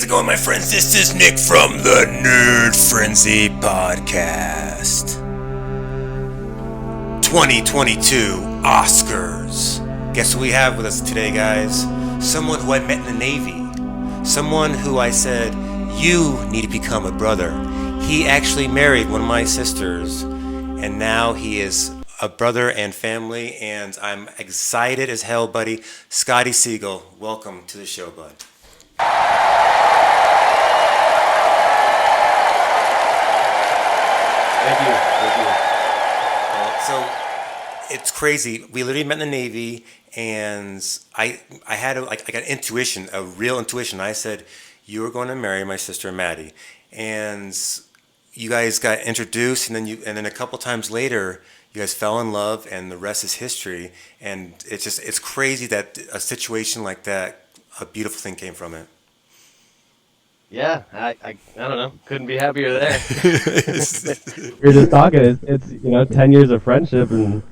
it going, my friends? This is Nick from the Nerd Frenzy Podcast. 2022 Oscars. Guess who we have with us today, guys? Someone who I met in the Navy. Someone who I said, you need to become a brother. He actually married one of my sisters, and now he is a brother and family, and I'm excited as hell, buddy. Scotty Segel, welcome to the show, bud. Thank you. So it's crazy. We literally met in the Navy, and I had like an intuition, a real intuition. I said, you are going to marry my sister Maddie, and you guys got introduced, and then a couple times later, you guys fell in love, and the rest is history. And it's crazy that a situation like that, a beautiful thing came from it. Yeah, I don't know. Couldn't be happier there. You're just talking. It's 10 years of friendship, and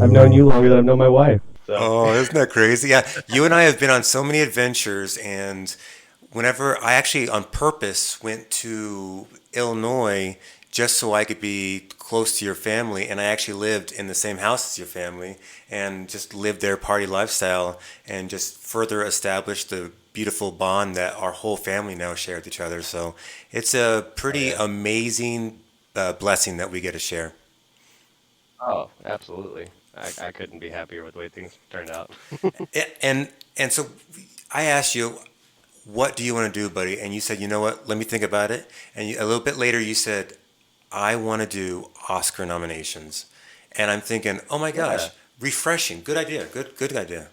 I've known you longer than I've known my wife. So Oh, isn't that crazy? Yeah, you and I have been on so many adventures, and whenever I actually on purpose went to Illinois just so I could be close to your family, and I actually lived in the same house as your family and just lived their party lifestyle and just further established the beautiful bond that our whole family now share with each other. So it's a pretty yeah. amazing blessing that we get to share. Oh, absolutely. I couldn't be happier with the way things turned out. And so I asked you, what do you want to do, buddy? And you said, you know what? Let me think about it. And a little bit later, you said, I want to do Oscar nominations. And I'm thinking, oh my gosh, Yeah. refreshing. Good idea. Good idea.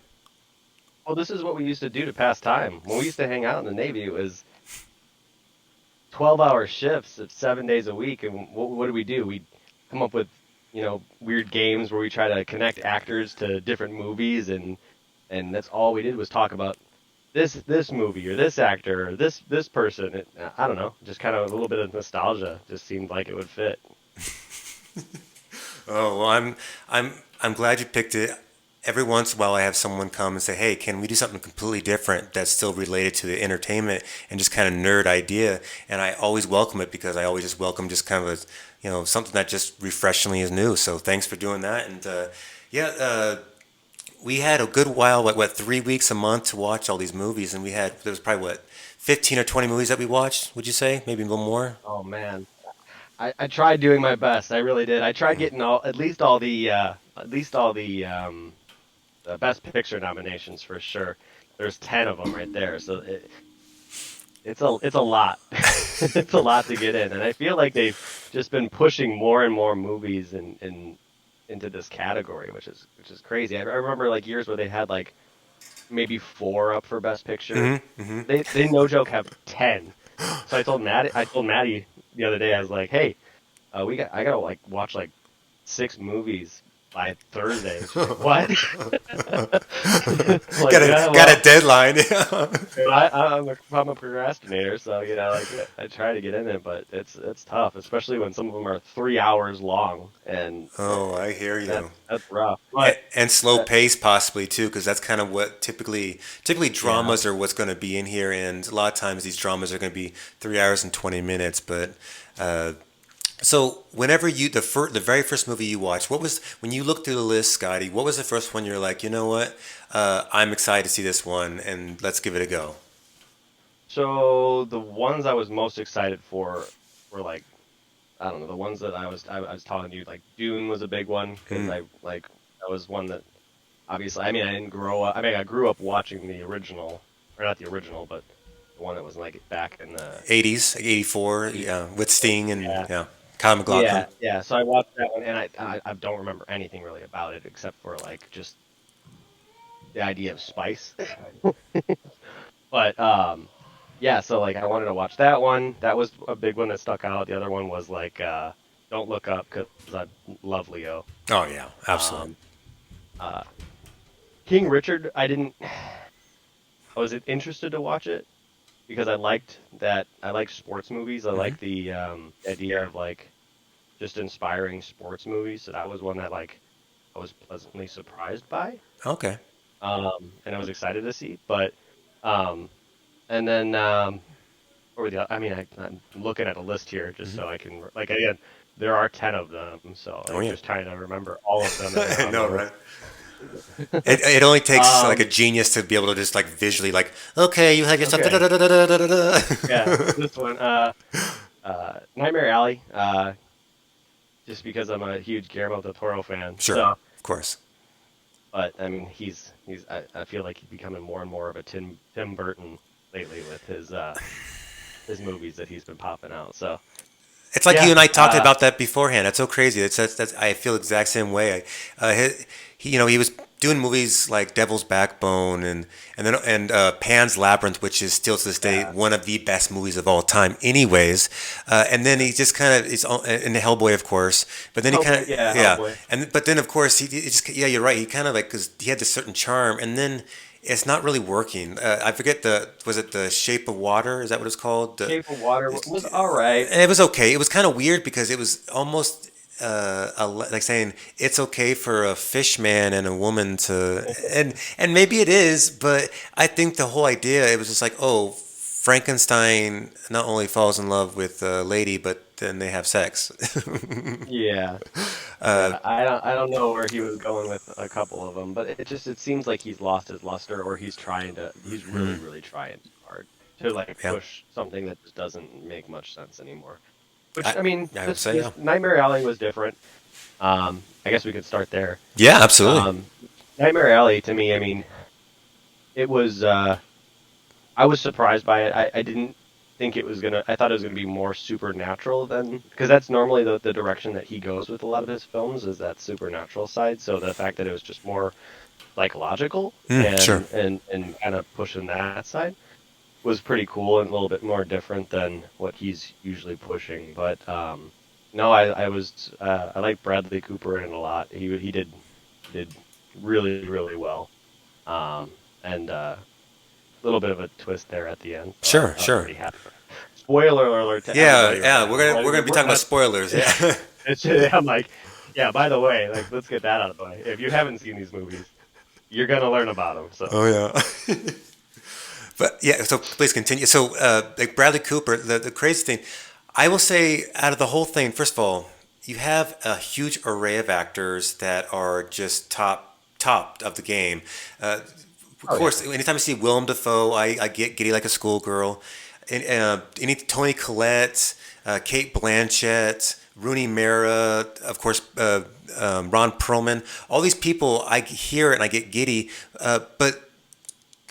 Well, this is what we used to do to pass time. When we used to hang out in the Navy, it was 12-hour shifts of 7 days a week. And what did we do? We'd come up with, weird games where we try to connect actors to different movies, and that's all we did was talk about this movie or this actor or this person. I don't know, just kind of a little bit of nostalgia just seemed like it would fit. Oh well, I'm glad you picked it. Every once in a while, I have someone come and say, "Hey, can we do something completely different that's still related to the entertainment and just kind of nerd idea?" And I always welcome it because I always just welcome just kind of something that just refreshingly is new. So thanks for doing that. And yeah, we had a good while, like what 3 weeks a month to watch all these movies, and there was probably what 15 or 20 movies that we watched. Would you say maybe a little more? Oh man, I tried doing my best. I really did. I tried getting at least all the Best Picture nominations for sure. There's 10 of them right there, so it's a lot. It's a lot to get in, and I feel like they've just been pushing more and more movies into this category, which is crazy. I remember like years where they had like maybe four up for Best Picture. Mm-hmm. They no joke have 10. So I told Maddie the other day, I was like, hey, I gotta like watch like 6 movies by Thursday. She's like, what? It's like, yeah, Got well, a deadline. I'm a procrastinator, so like I try to get in it, but it's tough, especially when some of them are 3 hours long, and Oh, I hear you. that's rough. And slow Uh, pace possibly too, because that's kind of what typically yeah, dramas are what's going to be in here, and a lot of times these dramas are going to be 3 hours and 20 minutes. But uh, so whenever the very first movie you watched, what was when you looked through the list, Scotty? What was the first one you're like, you know what? I'm excited to see this one, and let's give it a go. so the ones I was most excited for were like I don't know the ones that I was telling you like Dune was a big one because Mm. I like that was one that obviously, I mean, I didn't grow up. I mean, I grew up watching the original, or not the original, but the one that was like back in the 80s, like 84, 80s. yeah, with Sting and Yeah, yeah, Kyle MacLachlan. yeah. So I watched that one, and I don't remember anything really about it except for like just the idea of spice. But yeah. So like, I wanted to watch that one. That was a big one that stuck out. The other one was like, Don't Look Up because I love Leo. Oh yeah, absolutely. Um, uh, King Richard, I was interested to watch it because I liked sports movies. I Hmm. like the idea of like just inspiring sports movies. So that was one that like I was pleasantly surprised by, Okay. and I was excited to see. But um, and then or the I mean I'm looking at a list here just Mm-hmm. so I can like again there are 10 of them, so Oh like yeah. just trying to remember all of them that are I on the know, list. right? It only takes like a Um, genius to be able to just like visually like, okay, you have your stuff. Da, da, okay, da, da, da, da, da, da. yeah, this one, Nightmare Alley, just because I'm a huge Guillermo del Toro fan. Sure, So, of course. but I mean, I feel like he's becoming more and more of a Tim Burton lately with his movies that he's been popping out. So, It's like you yeah, and I talked about that beforehand. That's so crazy. That's I feel the exact same way. He was doing movies like Devil's Backbone and Pan's Labyrinth, which is still to this day yeah, one of the best movies of all time. Anyways, and then he just kind of is in the Hellboy, of course. But then he kind Hellboy, of yeah, yeah, Hellboy. and but then of course he just yeah, you're right. He kind of like because he had this certain charm, and then it's not really working. I forget was it The Shape of Water? Is that what it's called? Shape of Water was all right. It was okay. It was kind of weird because it was almost like saying it's okay for a fish man and a woman to, and maybe it is, but I think the whole idea it was just like, oh, Frankenstein not only falls in love with a lady, but then they have sex. Yeah, yeah. I don't know where he was going with a couple of them, but it seems like he's lost his luster, or he's really trying too hard to like Yeah, push something that just doesn't make much sense anymore. Which I I mean, I would this say yeah. this Nightmare Alley was different. I guess we could start there. Yeah, absolutely. Um, Nightmare Alley to me, I mean, it was. I was surprised by it. I didn't think it was gonna. I thought it was gonna be more supernatural than because that's normally the direction that he goes with a lot of his films is that supernatural side. So the fact that it was just more psychological Sure. and kind of pushing that side was pretty cool and a little bit more different than what he's usually pushing. But no, I like Bradley Cooper in it a lot. He did really well. And little bit of a twist there at the end, so Sure, I was sure. pretty happy. Spoiler alert to Yeah, everybody right yeah. now. We're gonna be talking about spoilers. Yeah. I'm like, yeah. By the way, like, let's get that out of the way. If you haven't seen these movies, you're gonna learn about them. So Oh yeah. But yeah, so please continue. So, like Bradley Cooper, the crazy thing, I will say, out of the whole thing, first of all, you have a huge array of actors that are just top of the game. Of oh yeah, course, anytime I see Willem Dafoe, I get giddy like a schoolgirl. And, any Toni Collette, Kate Blanchett, Rooney Mara, of course, Ron Perlman. All these people, I hear it and I get giddy. But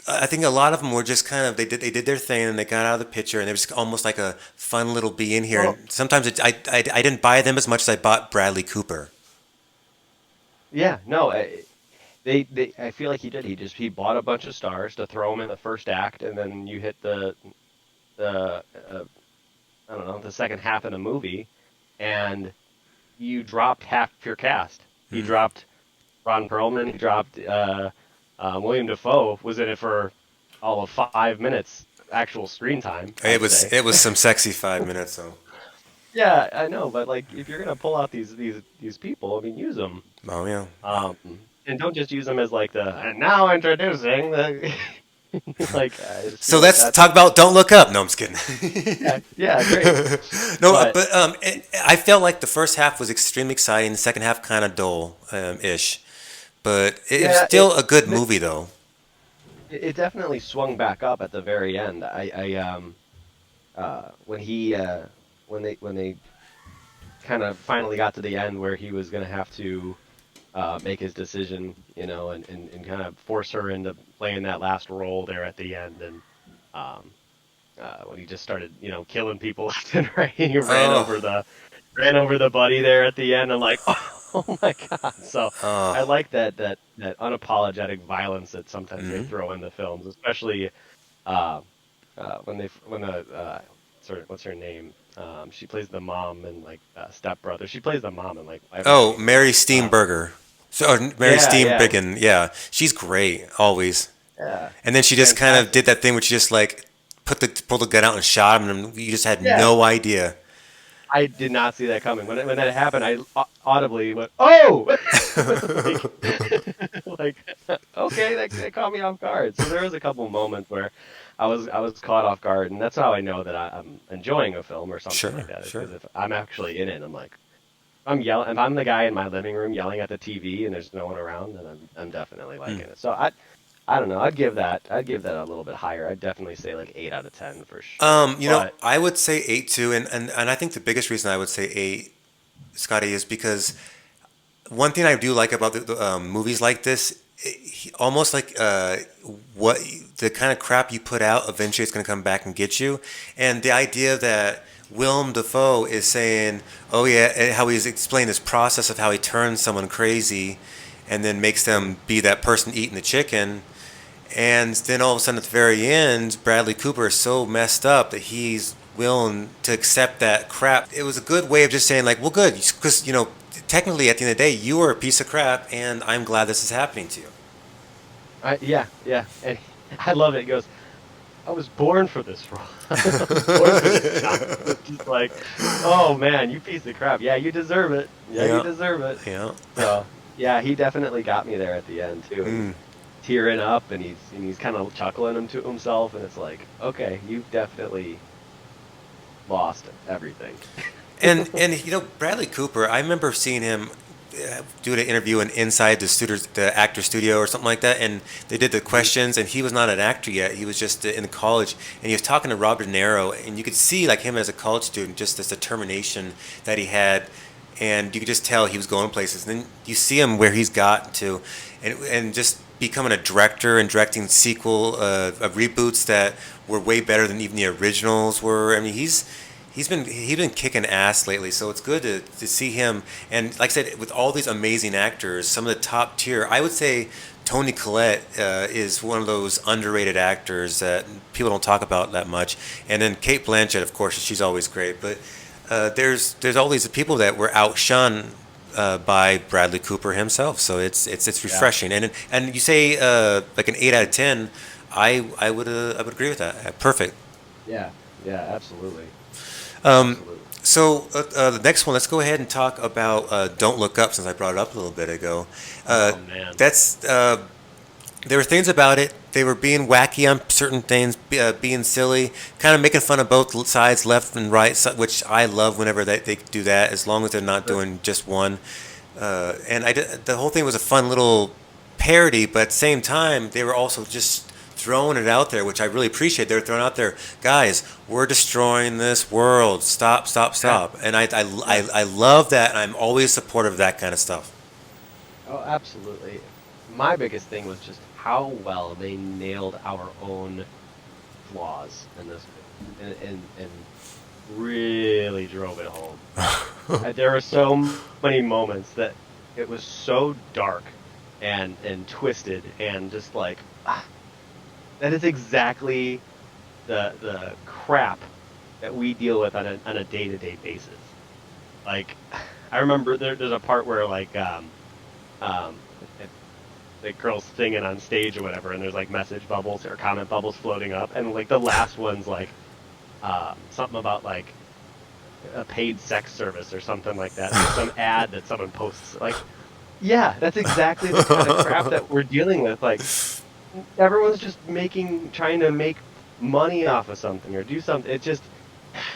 I think a lot of them were just kind of they did their thing and they got out of the picture and they were just almost like a fun little be in here. well, And sometimes I didn't buy them as much as I bought Bradley Cooper. yeah. No, I feel like he did. He bought a bunch of stars to throw them in the first act, and then you hit the I don't know the second half of the movie, and you dropped half your cast. He Mm. dropped Ron Perlman. He dropped William Dafoe was in it for all of 5 minutes actual screen time, It I'd was say. it was some sexy 5 minutes though. Yeah, I know, but like if you're gonna pull out these people, I mean, use them. Oh yeah. Um, and don't just use them as like the and now introducing the like I just So feel like let's that's talk about Don't Look Up. No, I'm just yeah, kidding. yeah, great. No, But but I felt like the first half was extremely exciting. The second half kind of dull, ish. But it was yeah, still a good movie, though. it definitely swung back up at the very end. When he when they kind of finally got to the end where he was going to have to make his decision, you know, and kind of force her into playing that last role there at the end, and um, when he just started, you know, killing people left and right, he Oh, ran over the buddy there at the end. I'm like, oh my god! So oh. I like that unapologetic violence that sometimes they Hmm. throw into films, especially uh, when the sorry, what's her name? She plays the mom and like Step Brother. She plays the mom in like Oh, everything. Mary Um, Steenburgen. So, or Mary yeah, yeah, Steenburgen, yeah. She's great, always. yeah, And then she just kind of fantastic. did that thing where she just like pulled the gun out and shot him, and you just had Yeah, no idea. I did not see that coming. When that happened, I audibly went, "Oh!" like, okay, that caught me off guard. So there was a couple moments where I was caught off guard, and that's how I know that I'm enjoying a film or something like Sure, that. Is sure. because if I'm actually in it, I'm like, I'm yelling. If I'm the guy in my living room yelling at the TV and there's no one around, then I'm definitely liking it. So I don't know. I'd give that a little bit higher. I'd definitely say like 8 out of 10 for sure. But I would say eight too, and I think the biggest reason I would say eight, Scotty, is because one thing I do like about movies like this, almost like what the kind of crap you put out, eventually it's going to come back and get you, and the idea that Willem Dafoe is saying, "Oh yeah," and how he's explained this process of how he turns someone crazy, and then makes them be that person eating the chicken. And then all of a sudden at the very end, Bradley Cooper is so messed up that he's willing to accept that crap. It was a good way of just saying like, well, good, because technically at the end of the day, you are a piece of crap, and I'm glad this is happening to you. yeah, yeah, and I love it. He goes, I was born for this role. I was born for this job. It's just like, oh man, you piece of crap. Yeah, you deserve it. Yeah, you Yeah, deserve it. yeah. So yeah, he definitely got me there at the end too. And he's Mm. tearing up, and he's kind of chuckling him to himself, and it's like, okay, you've definitely lost everything. And Bradley Cooper, I remember seeing him doing an interview inside the actor studio or something like that, and they did the questions, and he was not an actor yet. He was just in college, and he was talking to Robert De Niro, and you could see like him as a college student, just this determination that he had, and you could just tell he was going places. And then you see him where he's gotten to, and just becoming a director and directing of reboots that were way better than even the originals were. I mean, he's been kicking ass lately, so it's good to see him. And like I said, with all these amazing actors, some of the top tier, I would say Tony Collette is one of those underrated actors that people don't talk about that much. And then Kate Blanchett, of course, she's always great. But there's all these people that were outshone by Bradley Cooper himself. So it's Yeah, refreshing. And you say like an 8 out of 10. I would agree with that. Perfect. yeah, yeah, absolutely, Um, absolutely. so the next one, let's go ahead and talk about "Don't Look Up," since I brought it up a little bit ago. Uh, Oh man. that's there were things about it. They were being wacky on certain things, being silly, kind of making fun of both sides, left and right, which I love whenever they do that, as long as they're not Sure. doing just one. The whole thing was a fun little parody, but at the same time, they were also just throwing it out there, which I really appreciate. They were throwing out there, guys, we're destroying this world. Stop, stop, Yeah, stop. And I, I, yeah. I, I love that, and I'm always supportive of that kind of stuff. Oh, absolutely. My biggest thing was just how well they nailed our own flaws in this movie, and really drove it home. There were so many moments that it was so dark and twisted and just like that is exactly the crap that we deal with on a day-to-day basis. Like I remember there's a part where like um the girl's singing on stage or whatever, and there's like message bubbles or comment bubbles floating up, and like the last one's like something about like a paid sex service or something like that, like some ad that someone posts. Like, yeah, that's exactly the kind of crap that we're dealing with. Like, everyone's just trying to make money off of something or do something. It just,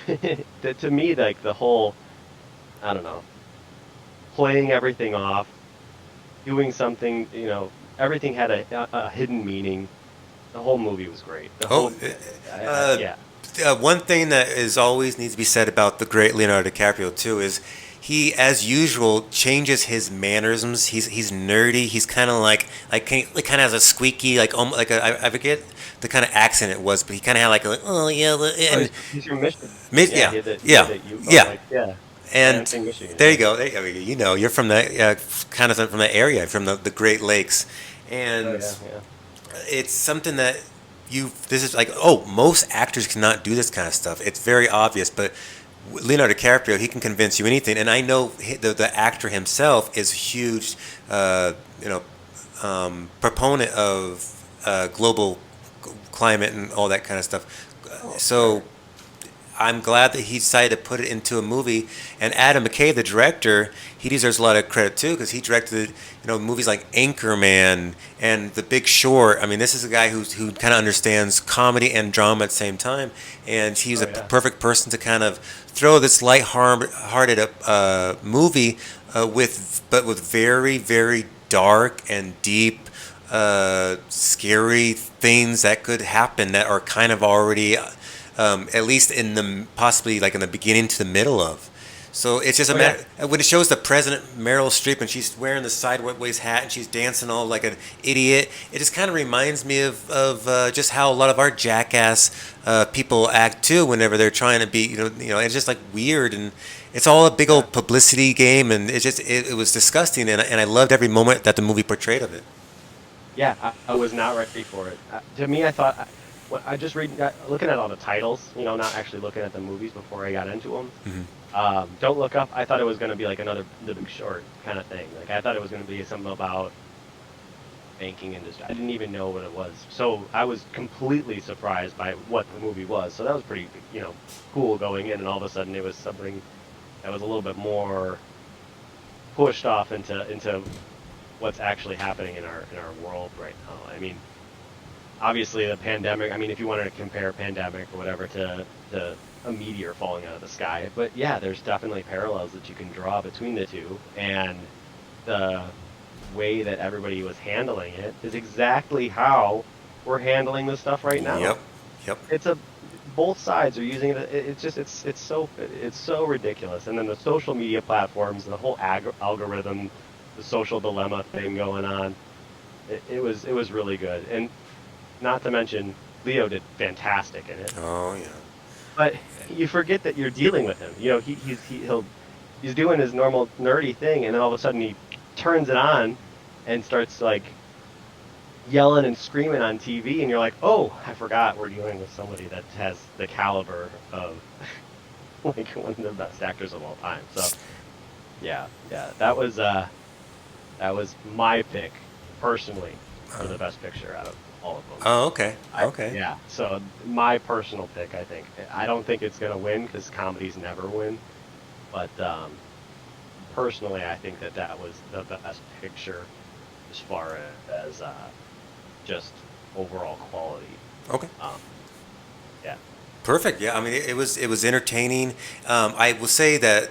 to me, like the whole, I don't know, playing everything off, doing something, everything had a hidden meaning. The whole movie was great. The Oh, whole, uh, yeah. one thing that is always needs to be said about the great Leonardo DiCaprio too is he, as usual, changes his mannerisms. He's nerdy. He's kind of like kind of has a squeaky like I forget the kind of accent it was, but he kind of had oh yeah, Oh, and he's from Michigan. Yeah, yeah, he had yeah, that yeah. like, yeah, And Lansing, Michigan. there you Yeah. go. You're from that kind of from that area, from the Great Lakes, Oh and yeah, yeah. it's something that this is like, oh, most actors cannot do this kind of stuff. It's very obvious, but Leonardo DiCaprio, he can convince you anything. And I know the actor himself is a huge you know proponent of global climate and all that kind of stuff. Oh, So sure. I'm glad that he decided to put it into a movie. And Adam McKay, the director, he deserves a lot of credit too because he directed movies like Anchorman and The Big Short. I mean, this is a guy who kind of understands comedy and drama at the same time, and he's Oh a yeah. perfect person to kind of throw this light-hearted movie with very very dark and deep scary things that could happen that are kind of already at least in the possibly like in the beginning to the middle of. So it's just a Oh yeah. matter when it shows the president Meryl Streep and she's wearing the sideways hat and she's dancing all like an idiot. It just kind of reminds me of just how a lot of our jackass people act too whenever they're trying to be it's just like weird and it's all a big Yeah. old publicity game and it was disgusting and I loved every moment that the movie portrayed of it. Yeah, I was not ready for it. To me, I thought, I just looking at all the titles, not actually looking at the movies before I got into them. Don't Look Up. I thought it was going to be like another The Big Short kind of thing. Like I thought it was going to be something about banking industry. I didn't even know what it was. So I was completely surprised by what the movie was. So that was pretty, cool going in, and all of a sudden it was something that was a little bit more pushed off into what's actually happening in our world right now. I mean, obviously the pandemic. I mean, if you wanted to compare pandemic or whatever to a meteor falling out of the sky, but yeah, there's definitely parallels that you can draw between the two, and the way that everybody was handling it is exactly how we're handling this stuff right now. Yep. Yep. It's a both sides are using it. It's just it's so ridiculous. And then the social media platforms, the whole algorithm, the social dilemma thing going on. It was really good, and not to mention Leo did fantastic in it. Oh yeah. But you forget that you're dealing with him. He's doing his normal nerdy thing, and then all of a sudden he turns it on and starts like yelling and screaming on TV, and you're like, oh, I forgot we're dealing with somebody that has the caliber of like one of the best actors of all time. So yeah, yeah, that was my pick personally for the best picture out of all of them. Oh okay. Okay. Yeah, so my personal pick, I think. I don't think it's gonna win because comedies never win, but personally, I think that was the best picture as far as just overall quality. Okay. Um, yeah. Perfect. Yeah, I mean it was entertaining. I will say that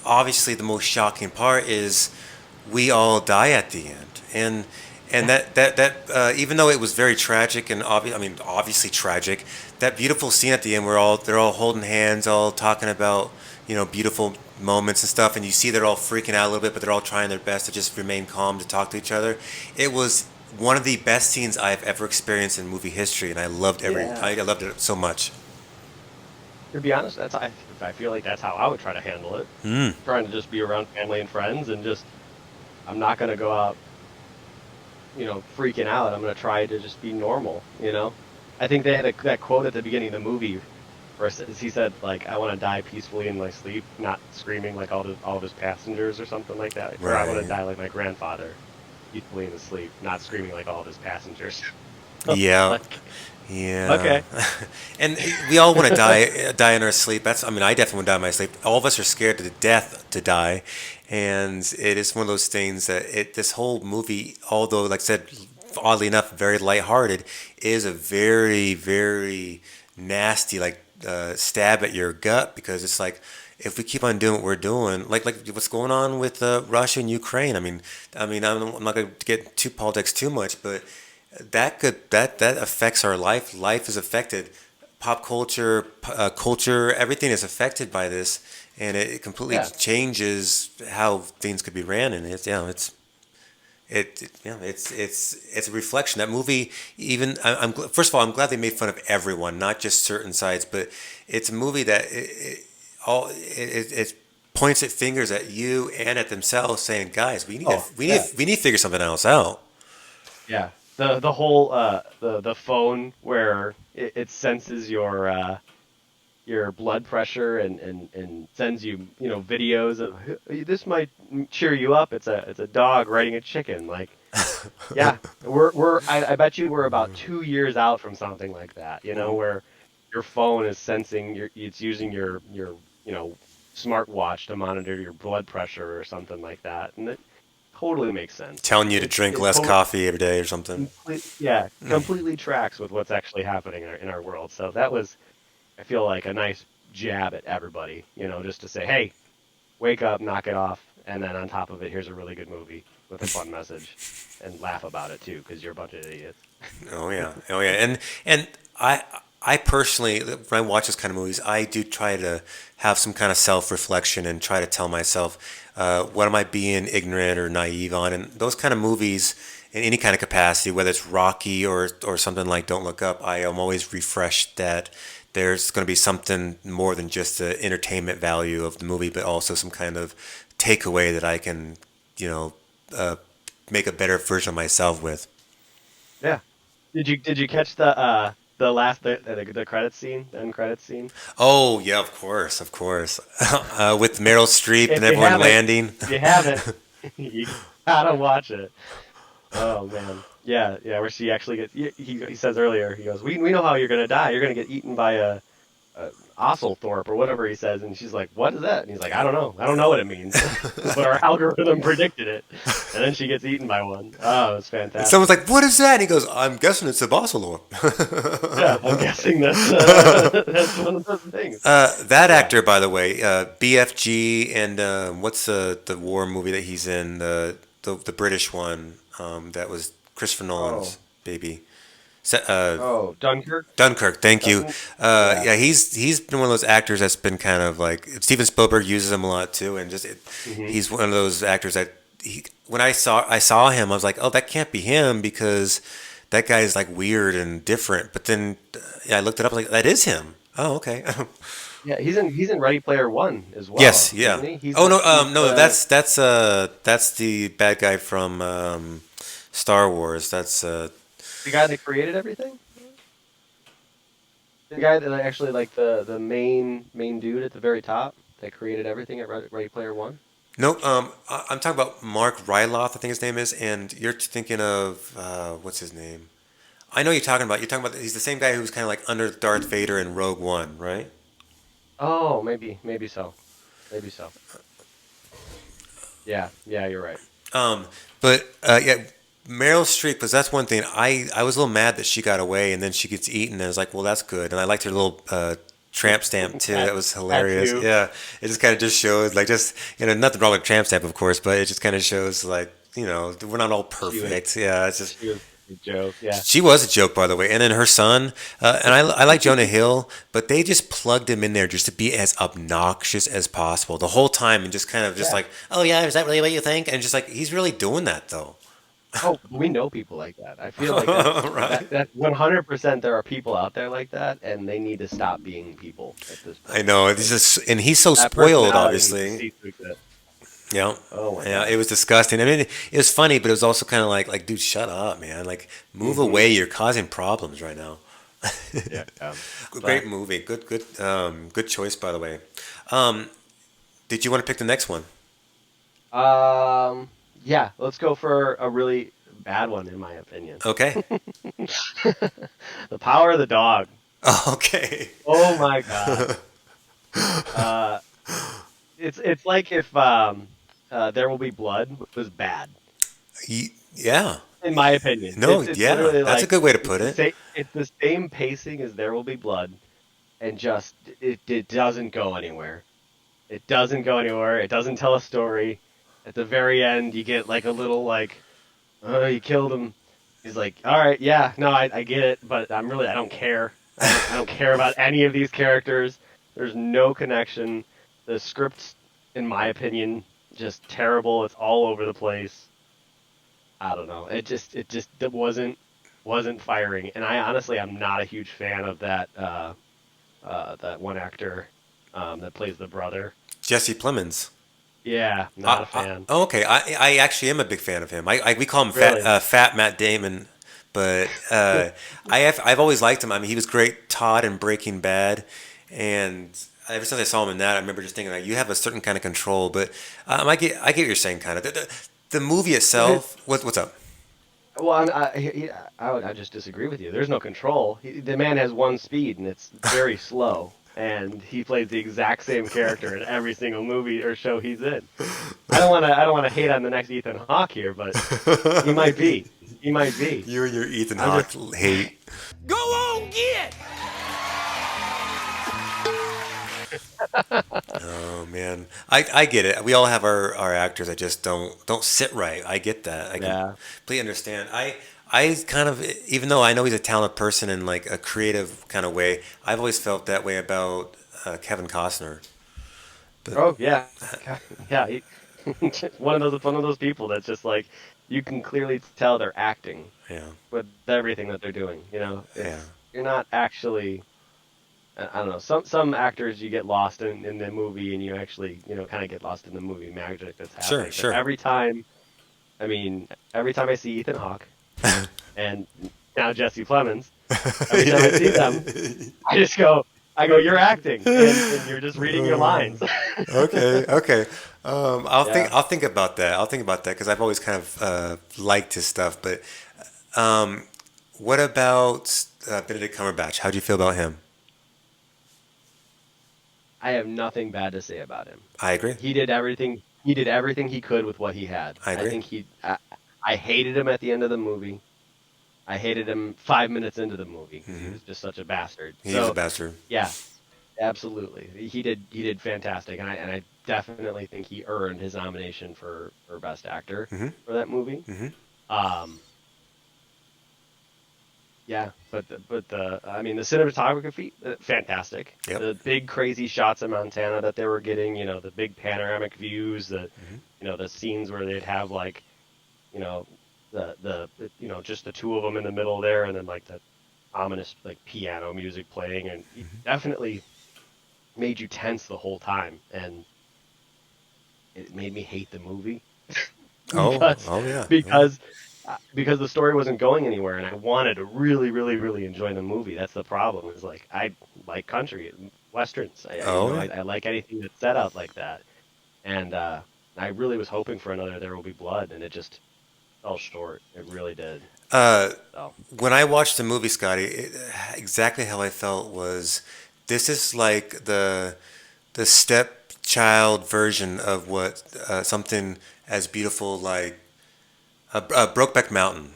obviously the most shocking part is we all die at the end, and that even though it was very tragic and obviously tragic, that beautiful scene at the end where they're all holding hands, all talking about beautiful moments and stuff, and you see they're all freaking out a little bit, but they're all trying their best to just remain calm to talk to each other. It was one of the best scenes I've ever experienced in movie history, and I loved Yeah. I loved it so much. To be honest, I feel like that's how I would try to handle it. Mm. Trying to just be around family and friends, and just I'm not gonna go out, freaking out. I'm gonna try to just be normal. I think they had that quote at the beginning of the movie where he said, like, I want to die peacefully in my sleep, not screaming like all of his passengers or something like that. Or I want to Right. die like my grandfather, peacefully in his sleep, not screaming like all of his passengers. Yeah. Like, Yeah. okay. And we all want to die in our sleep. I definitely want to die in my sleep. All of us are scared to death to die. And it is one of those things that this whole movie, although, like I said, oddly enough, very lighthearted, is a very, very nasty, like, stab at your gut because it's like, if we keep on doing what we're doing, like what's going on with Russia and Ukraine. I'm not going to get too politics too much, but that affects our life. Life is affected. Pop culture, culture, everything is affected by this, and it completely Yeah. changes how things could be ran. And it's a reflection. That movie, even first of all, I'm glad they made fun of everyone, not just certain sides. But it's a movie that it points at fingers at you and at themselves, saying, "Guys, Oh, yeah. we need to figure something else out." Yeah. The whole the phone where it senses your blood pressure and sends you videos of this might cheer you up. It's a dog riding a chicken. Like, yeah, I bet you we're about 2 years out from something like that. Where your phone is sensing it's using your smartwatch to monitor your blood pressure or something like that, and it totally makes sense. Telling you to drink It less totally coffee every day or something. yeah, completely tracks with what's actually happening in our world. So that was, I feel like, a nice jab at everybody, just to say, hey, wake up, knock it off, and then on top of it, here's a really good movie with a fun message, and laugh about it too, because you're a bunch of idiots. Oh yeah, oh yeah, and I I personally, when I watch this kind of movies, I do try to have some kind of self-reflection and try to tell myself, what am I being ignorant or naive on? And those kind of movies, in any kind of capacity, whether it's Rocky or something like Don't Look Up, I am always refreshed that there's going to be something more than just the entertainment value of the movie, but also some kind of takeaway that I can, you know, uh, make a better version of myself with. Yeah. Did you catch the last the credit scene, the end credit scene? Oh yeah, of course, with Meryl Streep and If you everyone haven't, landing. if you haven't, you gotta watch it. Oh man, yeah, yeah. Where she actually gets, he says earlier, he goes, we know how you're gonna die. You're gonna get eaten by a Osselthorpe or whatever he says, and she's like, what is that? And he's like, I don't know what it means, but our algorithm predicted it, and then she gets eaten by one. Oh, it was And fantastic. someone's like, "What is that?" And he goes, "I'm guessing it's a Bossalor." Yeah, I'm guessing that's that's one of those things. That Yeah. actor, by the way, BFG, and what's the war movie that he's in? The British one, that was Christopher Oh, Nolan's baby. Se- oh, Dunkirk. Dunkirk. Thank you. Doesn't. Yeah. Yeah, he's been one of those actors that's been kind of like Steven Spielberg uses him a lot too, and Hmm. he's one of those actors that when I saw him, I was like, oh, that can't be him because that guy is like weird and different. But then yeah, I looked it up, like that is him. Oh, okay. Yeah, he's in Ready Player One as Yes, well, yeah. isn't he? He's Oh the no, he's no, the that's the bad guy from Star Wars. That's the guy that created everything. The guy that actually like the main dude at the very top that created everything at Ready Player One. no. I'm talking about Mark Ryloth, I think his name is, and you're thinking of what's his name? I know you're talking about. He's the same guy who was kind of like under Darth Vader in Rogue One, right? Oh, maybe so, maybe so. Yeah, yeah, you're right. Um, but yeah, Meryl Streep, because that's one thing. I was a little mad that she got away, and then she gets eaten. And I was like, well, that's good. And I liked her little tramp stamp too. Tat- That was hilarious. Tattoo. Yeah, it just kind of just shows like just nothing wrong with tramp stamp, of course, but it just kind of shows like we're not all She was perfect. Yeah, it's just she was a joke. Yeah. she was a joke, by the way. And then her son, and I like Jonah Hill, but they just plugged him in there just to be as obnoxious as possible the whole time, and just kind of just Yeah. like, oh yeah, is that really what you think? And just like he's really doing that though. Oh, we know people like that. I feel like that's Right. that 100% there are people out there like that, and they need to stop being people at this I point. know. It's Like just, and he's so that spoiled, personality needs to obviously. cease to exist. Yeah. Oh my Yeah, God. it was disgusting. I mean, it was funny, but it was also kind of like, dude, shut up, man. Like, move Hmm. away. You're causing problems right now. Yeah. But Great movie. Good choice, by the way. Um, did you want to pick the next one? yeah, let's go for a really bad one in my opinion. Okay. The Power of the Dog. Okay. Oh my God. Uh, it's like if There Will Be Blood was bad, Yeah. in my opinion. No, It's yeah. literally That's a like good way to put it. it's the same pacing as There Will Be Blood, and just it doesn't go anywhere. It doesn't go anywhere. It doesn't tell a story. At the very end, you get like a little like, oh, you killed him. He's like, all right, yeah, no, I get it, but I don't care. I don't care about any of these characters. There's no connection. The script's, in my opinion, just terrible. It's all over the place. I don't know. It wasn't firing. And I honestly, I'm not a huge fan of that one actor that plays the brother. Jesse Plemons. Yeah, not a fan. Oh, okay. I actually am a big fan of him. We call him Really? Fat Matt Damon, but I've always liked him. I mean, he was great Todd in Breaking Bad, and ever since I saw him in that, I remember just thinking like you have a certain kind of control. But I get what you're saying, kind of the movie His, itself. What's up? Well, I just disagree with you. There's no control. The man has one speed, and it's very slow. And he plays the exact same character in every single movie or show he's in. I don't want to hate on the next Ethan Hawke here, but he might be. He might be. You and your Ethan I'm Hawke just hate. Go on, get! Oh man, I get it. We all have our actors that just don't sit right. I get that. I yeah. completely understand. I kind of, even though I know he's a talented person in like a creative kind of way, I've always felt that way about Kevin Costner. But Oh yeah. Yeah. One of those people that's just like you can clearly tell they're acting yeah, with everything that they're doing. You know, yeah, it's you're not actually. I don't know. Some actors you get lost in the movie, and you actually kind of get lost in the movie magic that's sure, happening. But sure. every time I see Ethan Hawke and now Jesse Plemons, every time I see them, Yeah. you're acting, and you're just reading your lines. Okay, okay. Yeah. I'll think about that. I'll think about that because I've always kind of liked his stuff. But um, what about Benedict Cumberbatch? How'd you feel about him? I have nothing bad to say about him. I agree. He did everything. He did everything he could with what he had. I I agree. think I hated him at the end of the movie. I hated him 5 minutes into the movie because he was just such a bastard. He was a So bastard. yeah, absolutely, he did fantastic, and I definitely think he earned his nomination for best actor Hmm. for that movie. Hmm. Um, yeah, I mean the cinematography fantastic. Yep. The big crazy shots of Montana that they were getting, the big panoramic views, the scenes where they'd have like you know just the two of them in the middle there, and then like the ominous like piano music playing, and it definitely made you tense the whole time, and it made me hate the movie Oh, because oh yeah. Oh, because because the story wasn't going anywhere, and I wanted to really really really enjoy the movie. That's the problem. Is like I like country westerns. oh, yeah. I like anything that's set out like that, and I really was hoping for another There Will Be Blood, and it just fell short. It really did. Uh, So when I watched the movie, Scotty, exactly how I felt was this is like the stepchild version of what something as beautiful like Brokeback Mountain.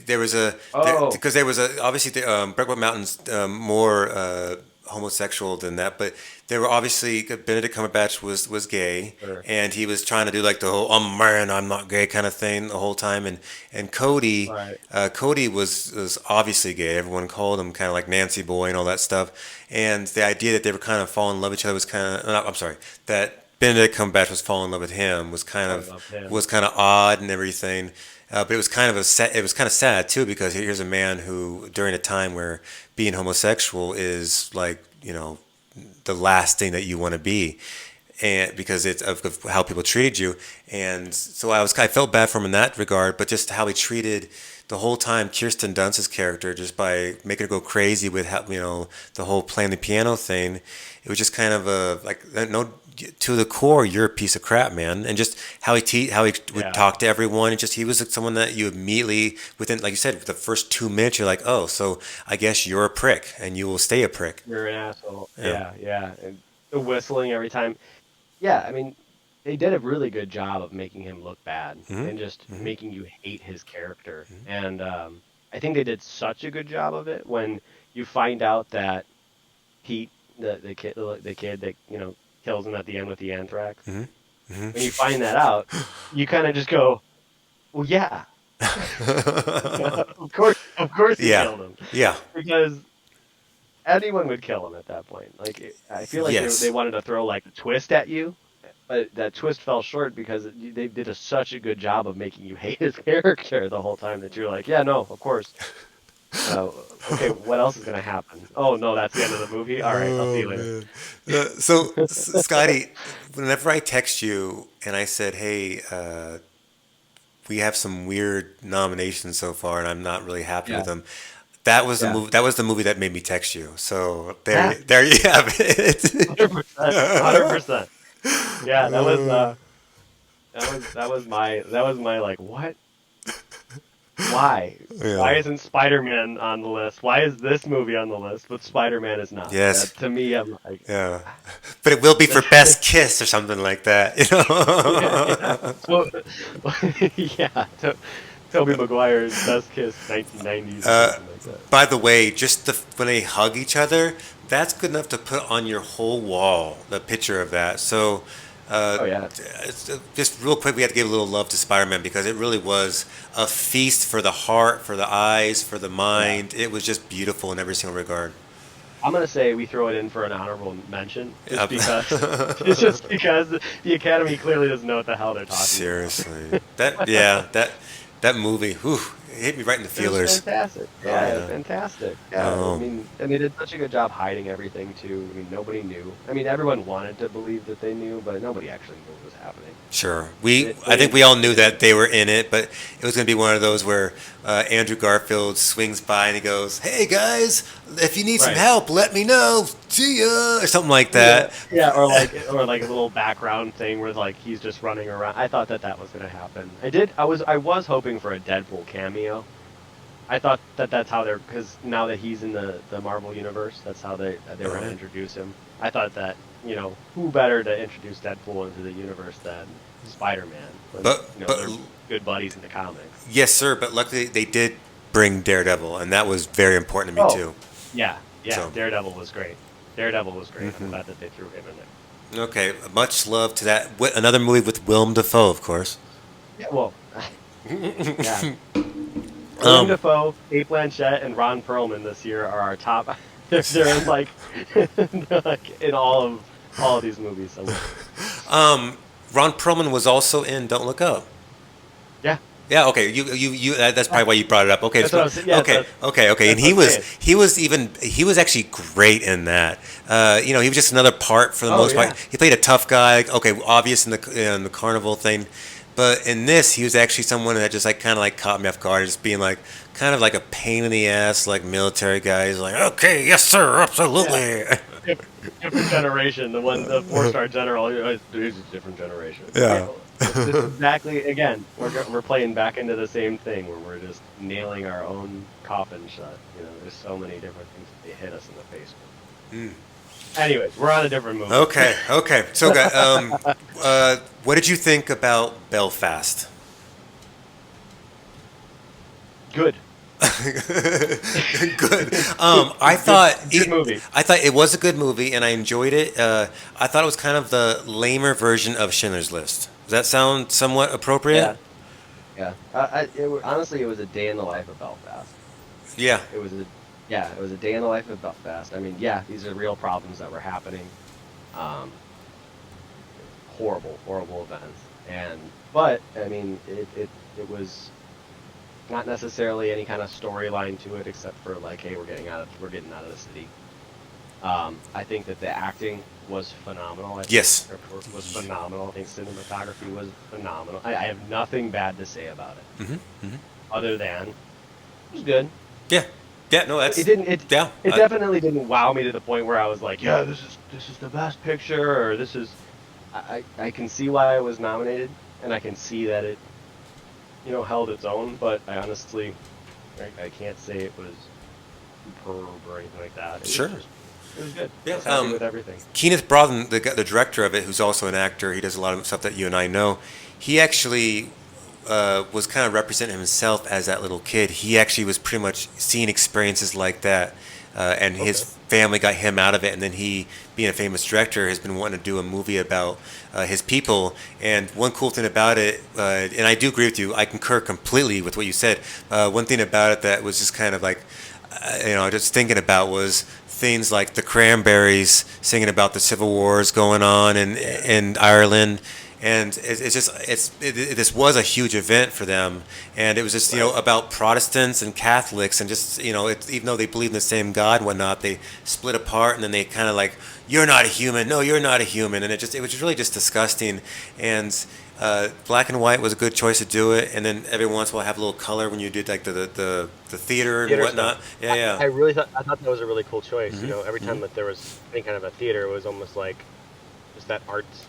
There was a oh because there was a obviously Brokeback Mountain's more homosexual than that, but there were obviously Benedict Cumberbatch was gay, sure. and he was trying to do like the whole "I'm a man, I'm not gay" kind of thing the whole time, and Cody Right. Cody was obviously gay. Everyone called him kind of like Nancy Boy and all that stuff, and the idea that they were kind of falling in love with each other was kind of I'm sorry that Benedict Cumberbatch was falling in love with him I love him. was kind of odd and everything. But it was kind of it was kind of sad too because here's a man who during a time where being homosexual is like the last thing that you want to be, and because it's of how people treated you, and so I felt bad for him in that regard, but just how he treated the whole time Kirsten Dunst's character just by making her go crazy with how the whole playing the piano thing. It was just kind of a like no to the core, you're a piece of crap, man. And just how he would Yeah. talk to everyone, and just he was like someone that you immediately within, like you said, the first 2 minutes, you're like, oh, so I guess you're a prick, and you will stay a prick. You're an asshole. Yeah. Yeah, yeah. And the whistling every time. Yeah, I mean, they did a really good job of making him look bad Hmm. and just Hmm. making you hate his character. And I think they did such a good job of it when you find out that Pete, the kid that kills him at the end with the anthrax. Hmm. Hmm. When you find that out, you kind of just go, "Well, yeah, of course, he Yeah, killed him," yeah, because anyone would kill him at that point. I feel like yes. they wanted to throw like a twist at you, but that twist fell short because they did such a good job of making you hate his character the whole time that you're like, yeah, no, of course. Uh, okay, what else is gonna happen? Oh no, that's the end of the movie. All right, I'll see Oh you later. man. Scotty, whenever I text you and I said, "Hey, we have some weird nominations so far, and I'm not really happy with Yeah, them," that was the yeah, movie. That was the movie that made me text you. So yeah, there you have it. 100%, 100%. Yeah, Uh, that was my like what? Why? Yeah. Why isn't Spider-Man on the list? Why is this movie on the list, but Spider-Man is not? Yes. To me, I'm like, Yeah. But it will be for best kiss or something like that, you yeah. know? So, yeah. Tobey Maguire's Best Kiss 1990s or something like that. By the way, just when they hug each other, that's good enough to put on your whole wall, the picture of that. So, Oh yeah. just real quick, we have to give a little love to Spider-Man because it really was a feast for the heart, for the eyes, for the Yeah. mind. It was just beautiful in every single regard. I'm gonna say we throw it in for an honorable mention, just Yep. because, it's just because the Academy clearly doesn't know what the hell they're talking Seriously, that movie, whew, it hit me right in the about. It was feelers. fantastic. Oh Yeah, it was yeah. fantastic. Yeah, I Um, mean, and they did such a good job hiding everything too. I mean, nobody knew. I mean, everyone wanted to believe that they knew, but nobody actually knew what was happening. Sure. They, I think they, we all knew they that they were in it, but it was going to be one of those where Andrew Garfield swings by and he goes, "Hey guys, if you need some right. help, let me know. See ya," or something like Yeah, that. yeah, or like a little background thing where like he's just running around. I thought that was gonna happen. I was hoping for a Deadpool cameo. I thought that that's how they're because now that he's in the Marvel universe, that's how they were gonna Uh-huh. introduce him. I thought that who better to introduce Deadpool into the universe than Spider-Man when But they're good buddies in the comics. yes, sir. But luckily they did bring Daredevil, and that was very important to me Oh, too. yeah, yeah, So Daredevil was great. Daredevil was great. I'm mhm. glad that they threw him in there. Okay, much love to that. Another movie with Willem Dafoe, of course. Yeah, well, yeah. William Um, Dafoe, Kate Blanchett, and Ron Perlman this year are our top. They're in like, they're like in all of these movies. So, Ron Perlman was also in Don't Look Up. yeah, Yeah, okay. You. That's probably why you brought it up. Okay, that's what I was. Yeah, okay, okay. And that's what I'm saying. he was actually great in that. He was just another part for the Oh most yeah, part. He played a tough guy. Okay, obvious in the carnival thing, but in this, he was actually someone that just like kind of like caught me off guard, just being like kind of like a pain in the ass like military guy. He's like, okay, yes sir, yeah. absolutely. Different generation. The 4-star general. He's a different generation. Yeah. This is exactly. Again, we're playing back into the same thing where we're just nailing our own coffin shut. There's so many different things that they hit us in the face with. Anyways, we're on a different movie. Okay. So, what did you think about Belfast? Good. Good. I thought Good movie. I thought it was a good movie, and I enjoyed it. I thought it was kind of the lamer version of Schindler's List. Does that sound somewhat appropriate? Yeah. Yeah. Honestly, it was a day in the life of Belfast. Yeah. It was a day in the life of Belfast. I mean, yeah, these are real problems that were happening. Um, horrible events. But I mean, it was not necessarily any kind of storyline to it, except for like, hey, we're getting out of the city. I think that the acting was phenomenal. I think Yes. the script work was phenomenal. I think cinematography was phenomenal. I have nothing bad to say about it, other than it was good. Yeah. Yeah. No, that's It didn't. yeah. It definitely didn't wow me to the point where I was like, yeah, this is the best picture, or this is. I can see why it was nominated, and I can see that it, held its own. But I honestly, I can't say it was superb or anything like that. Sure. It was good. Yeah, I was happy with everything. Kenneth Branagh, the director of it, who's also an actor, he does a lot of stuff that you and I know. He actually was kind of representing himself as that little kid. He actually was pretty much seeing experiences like that, and his family got him out of it. And then he, being a famous director, has been wanting to do a movie about his people. And one cool thing about it, and I do agree with you, I concur completely with what you said. One thing about it that was just kind of like, just thinking about was things like the Cranberries singing about the civil wars going on in Ireland, and this was a huge event for them, and it was just about Protestants and Catholics, and just even though they believe in the same God and whatnot, they split apart, and then they kind of like, you're not a human, no, you're not a human, and it was really just disgusting, and. Black and white was a good choice to do it, and then every once in a while have a little color when you did like the theater and Theater whatnot. stuff. Yeah. I thought that was a really cool choice. Mhm, Every time that there was any kind of a theater, it was almost like just that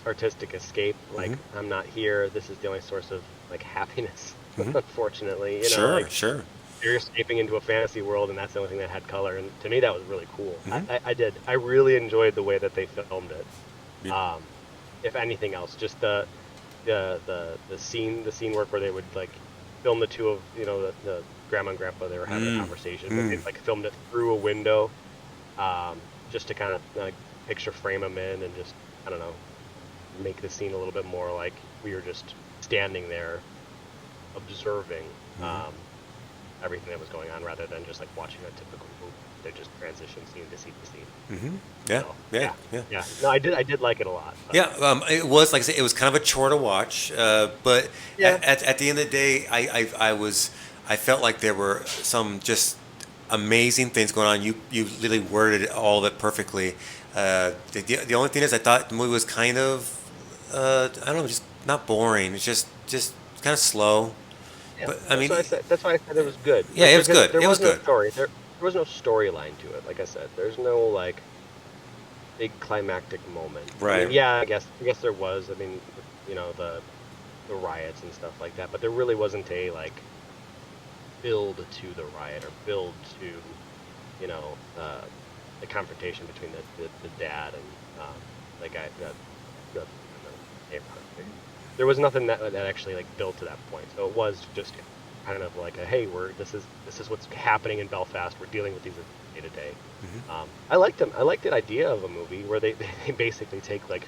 artistic escape. Like, I'm not here. This is the only source of like happiness. unfortunately. Sure, sure. You're escaping into a fantasy world, and that's the only thing that had color. And to me, that was really cool. Hmm. I did. I really enjoyed the way that they filmed it. Yeah. Um, if anything else, just the scene work where they would like film the two of the grandma and grandpa, they were having a conversation, but they like filmed it through a window, just to kind of like picture frame them in and just, I don't know, make the scene a little bit more like we were just standing there observing everything that was going on, rather than just like watching a typical movie. They just transition scene to scene to scene. Hmm. Yeah, So, yeah. No, I did like it a lot. Yeah, it was, like I said, it was kind of a chore to watch, but Yeah. at the end of the day, I felt like there were some just amazing things going on. You literally worded all of it perfectly. The only thing is, I thought the movie was kind of I don't know, just not boring. It's just kind of slow. Yeah, But I mean, that's why I said it was good. yeah, it was Because good. There It was was no good. story. There was no storyline to it. Like I said, there's no like big climactic moment. I Right. mean, yeah, I guess there was. I mean, the riots and stuff like that. But there really wasn't a like build to the riot or build to you know the confrontation between the dad and the guy the neighborhood. There was nothing that actually like built to that point. So it was just kind of like a hey, this is what's happening in Belfast. We're dealing with these day to day. I liked them. I liked the idea of a movie where they basically take like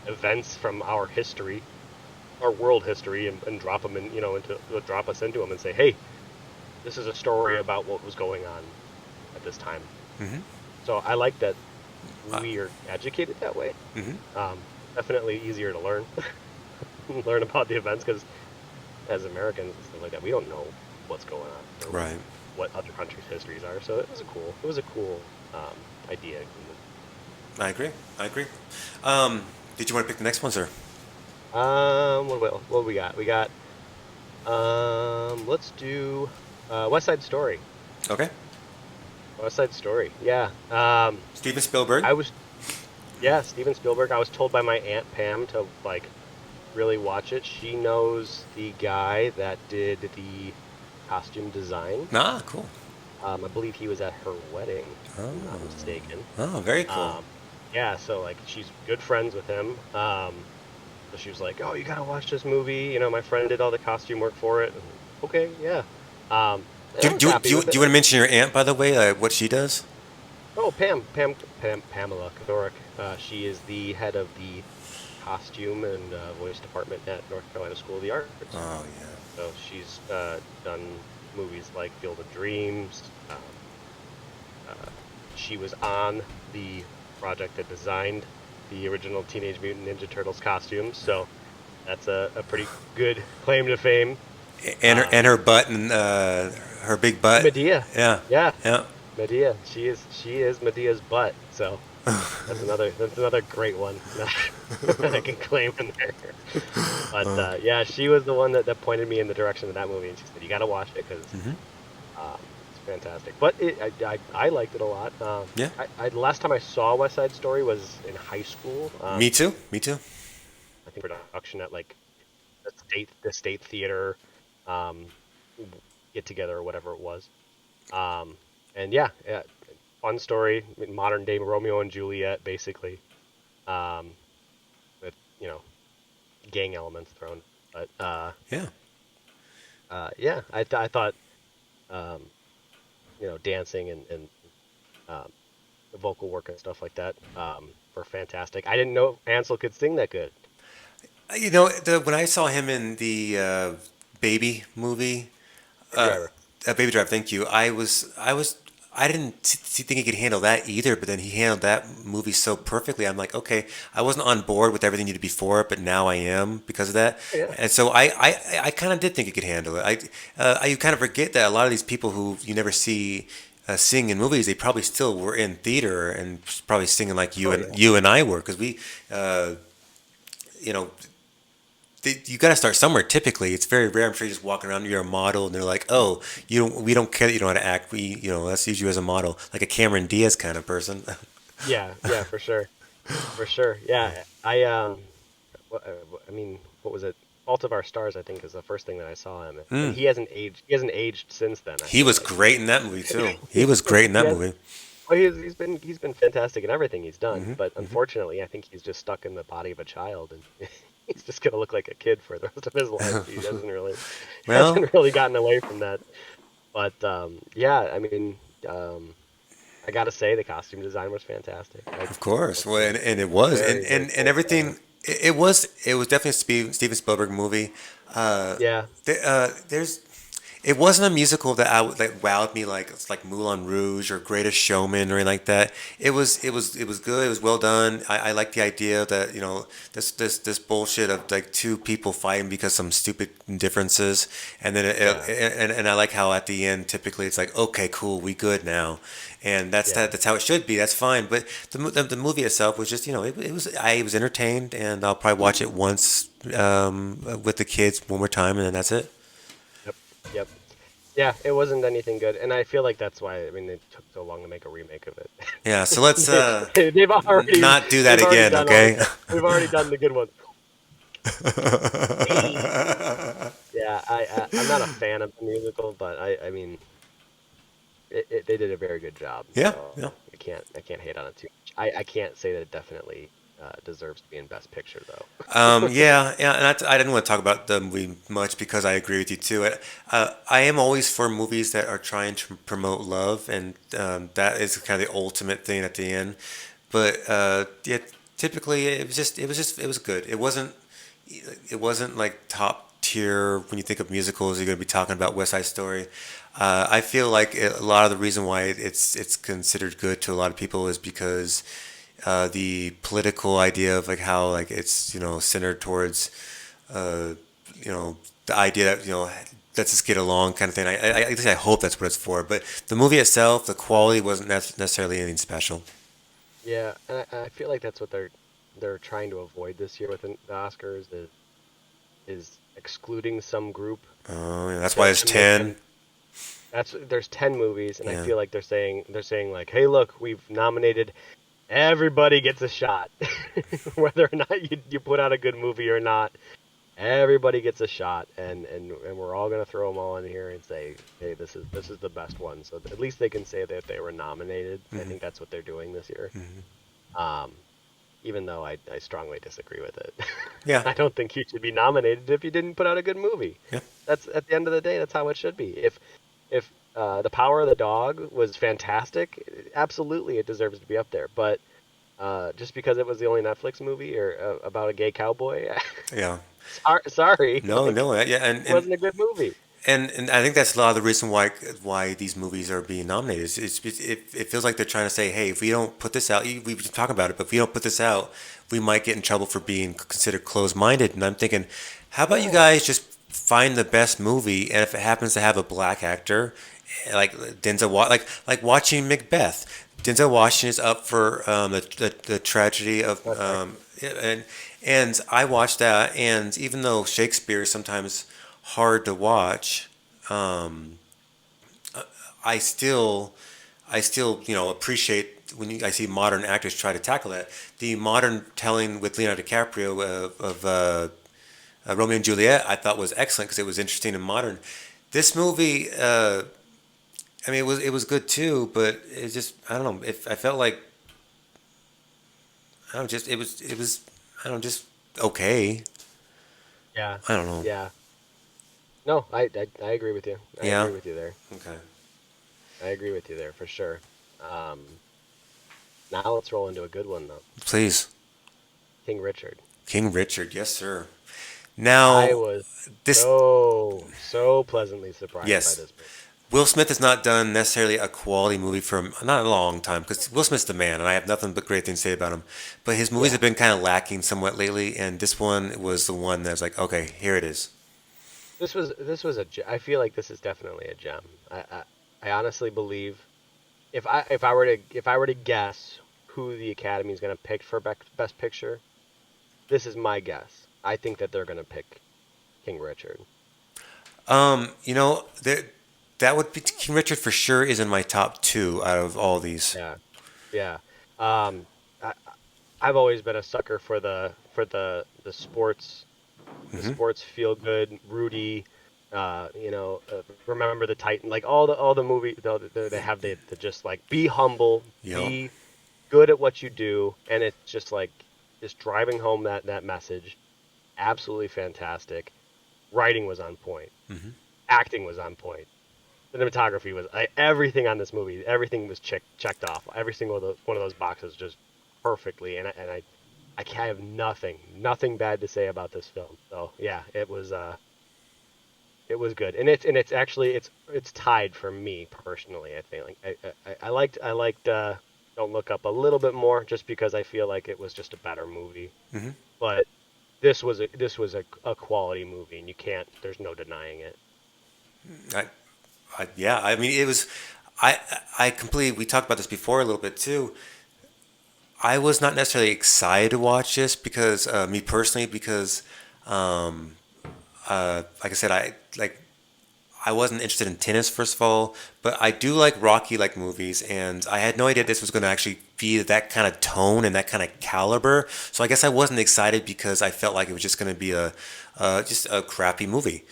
events from our history, our world history, and drop them in drop us into them and say, hey, this is a story about what was going on at this time. Hmm. So I like that we are educated that way. Hmm. Definitely easier to learn learn about the events, because as Americans and stuff like that, we don't know what's going on, or Right. what other countries' histories are. So it was a cool idea. I agree. I agree. Did you want to pick the next one, sir? What we got? We got let's do West Side Story. Okay. West Side Story. Yeah. Steven Spielberg. I was Yeah, Steven Spielberg. I was told by my aunt Pam to like really watch it. She knows the guy that did the costume design. Ah, cool. I believe he was at her wedding, if I'm not mistaken. Oh, very cool. Yeah, so like she's good friends with him. So she was like, "Oh, you gotta watch this movie." My friend did all the costume work for it. And, okay, yeah. Do, I was do, happy do, with do you it. want to mention your aunt, by the way, what she does? Oh, Pamela Kadoric. She is the head of the costume and voice department at North Carolina School of the Arts. Oh, yeah. So she's done movies like Field of Dreams. She was on the project that designed the original Teenage Mutant Ninja Turtles costumes. So that's a pretty good claim to fame. And her butt and her big butt. Medea. Yeah. Yeah, Yeah. Medea. She is Medea's butt. So that's another great one that I can claim in there. But yeah, she was the one that pointed me in the direction of that movie, and she said, "You got to watch it because it's fantastic." But I liked it a lot. Yeah. Last time I saw West Side Story was in high school. Me too. Me too. I think production at like the state theater, get together or whatever it was. And yeah, fun story, modern day Romeo and Juliet, basically, with gang elements thrown. But Yeah. yeah, I thought dancing and the vocal work and stuff like that were fantastic. I didn't know Ansel could sing that good. When I saw him in the Baby movie, Driver. Baby Drive, thank you. I didn't think he could handle that either, but then he handled that movie so perfectly. I'm like, okay, I wasn't on board with everything he did before, but now I am because of that. Yeah. And so I kind of did think he could handle it. You kind of forget that a lot of these people who you never see sing in movies, they probably still were in theater and probably singing like you and I were, because we, you got to start somewhere. Typically, it's very rare. I'm sure you're just walking around. You're a model, and they're like, "Oh, we don't care that you know how to act. Let's use you as a model, like a Cameron Diaz kind of person." Yeah, for sure, for sure. Yeah, I mean, what was it? Fault of Our Stars, I think, is the first thing that I saw him in. And Mm. he hasn't aged. He hasn't aged since then. I He feel was like great in that movie too. He was great in he that has. movie. Well, he's been fantastic in everything he's done. Hmm. But unfortunately, I think he's just stuck in the body of a child, and he's just gonna look like a kid for the rest of his life. He Well, hasn't really gotten away from that. But yeah, I mean, um, I gotta say the costume design was fantastic. of course. I Well, think and it was, very very and cool style. everything. It was definitely a Steven Spielberg movie. Yeah, There's it wasn't a musical that like wowed me like it's like Moulin Rouge or Greatest Showman or anything like that. It was good. It was well done. I like the idea that this bullshit of like two people fighting because some stupid differences, and then yeah, and I like how at the end typically it's like okay cool we good now, and yeah. that's how it should be. That's fine. But the movie itself was just I was entertained, and I'll probably watch it once with the kids one more time, and then that's it. Yep, yep. Yeah, it wasn't anything good, and I feel like that's why. I mean, it took so long to make a remake of it. Yeah, so let's They've already not do that again, done all the okay? good. They've already done the good ones. Yeah, I'm not a fan of the musical, but I mean, they did a very good job. Yeah, So yeah. I can't hate on it too much. I can't say that it definitely deserves to be in Best Picture though. Yeah, yeah, and I didn't want to talk about the movie much because I agree with you too. I am always for movies that are trying to promote love, and that is kind of the ultimate thing at the end. But yeah, typically it was good. It wasn't like top tier when you think of musicals. You're going to be talking about West Side Story. I feel like a lot of the reason why it's considered good to a lot of people is because the political idea of like how like it's centered towards uh, the idea that let's just get along kind of thing. At least I hope that's what it's for. But the movie itself, the quality wasn't necessarily anything special. Yeah, and I feel like that's what they're trying to avoid this year with the Oscars is excluding some group Oh, yeah, that's why it's to make 10. them. There's 10 movies, and I Yeah. feel like they're saying like, hey, look, we've nominated everybody gets a shot, whether or not you put out a good movie or not. Everybody gets a shot, and we're all gonna throw them all in here and say, hey, this is the best one. So at least they can say that they were nominated. I Hmm. think that's what they're doing this year. Hmm. Um, even though I strongly disagree with it. Yeah. I don't think you should be nominated if you didn't put out a good movie. Yeah. That's at the end of the day, that's how it should be. If The Power of the Dog was fantastic, absolutely it deserves to be up there. But just because it was the only Netflix movie or about a gay cowboy, Yeah. sorry, No, like no, yeah, it wasn't a good movie. and I think that's a lot of the reason why these movies are being nominated. It feels like they're trying to say, hey, if we don't put this out, we've been talking about it, but if we don't put this out, we might get in trouble for being considered closed-minded. And I'm thinking, how about you No, guys just find the best movie, and if it happens to have a black actor, like like watching Macbeth, Denzel Washington is up for the tragedy of perfect. and I watched that, and even though Shakespeare is sometimes hard to watch, um, I still appreciate when I see modern actors try to tackle that. The modern telling with Leonardo Dicaprio of Romeo and Juliet, I thought was excellent because it was interesting and modern. This movie, I mean, it was good too, but it just I don't know. If I felt like I don't know, just it was I don't know, just okay. Yeah, I don't know. yeah. No, I agree with you. I Yeah. agree with you there. Okay. I agree with you there for sure. Um, Now let's roll into a good one though. Please, King Richard. King Richard. Yes, sir. I Now was this so pleasantly surprised by yes. this movie. Will Smith has not done necessarily a quality movie for not a long time because Will Smith's the man, and I have nothing but great things to say about him. But his movies Yeah. have been kind of lacking somewhat lately, and this one was the one that was like, okay, here it is. This was I feel like this is definitely a gem. I honestly believe if I were to guess who the Academy is going to pick for Best Picture, this is my guess. I think that they're going to pick King Richard. There, that would be King Richard for sure is in my top two out of all these. Yeah, yeah. Um, I, I've always been a sucker for the sports the sports feel good, Rudy, Remember the Titan, like all the movie, they have the just like be humble, Yep. be good at what you do, and it's just like just driving home that message. Absolutely fantastic. Writing was on point. Acting was on point. Cinematography was everything on this movie. Everything was checked off. Every single one of those boxes just perfectly. I have nothing bad to say about this film. So yeah, it was good, and it's actually it's tied for me personally. I think I liked Don't Look Up a little bit more just because I feel like it was just a better movie. But this was a quality movie, and there's no denying it. Yeah, I mean, it was. I completely. We talked about this before a little bit too. I was not necessarily excited to watch this because me personally, because like I said, I wasn't interested in tennis first of all, but I do like Rocky like movies, and I had no idea this was going to actually be that kind of tone and that kind of caliber. So I guess I wasn't excited because I felt like it was just going to be a just a crappy movie.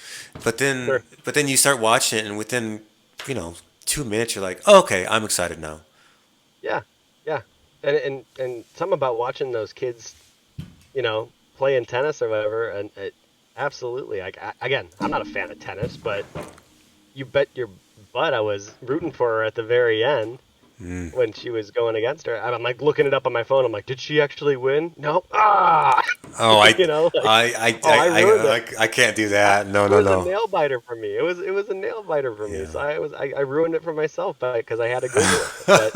But then Sure. but then you start watching it, and within 2 minutes you're like, oh, okay, I'm excited now. Yeah, yeah, and something about watching those kids, playing tennis or whatever, and absolutely. Again, I'm not a fan of tennis, but you bet your butt I was rooting for her at the very end when she was going against her. I'm like looking it up on my phone. I'm like, did she actually win? No. Ah, Oh, I like, I ruined I, it. I can't do that. No, It no, was a no. nail biter for me. It was a nail biter for me. Yeah. So I ruined it for myself because I had to Google it. But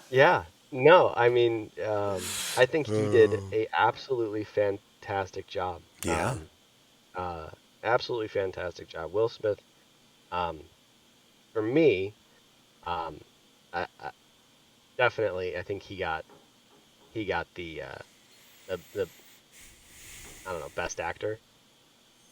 yeah, no, I mean, I think he did a absolutely fantastic job. Yeah. Uh, Absolutely fantastic job. Will Smith, um, for me, um, I definitely, I think he got the I don't know, best actor.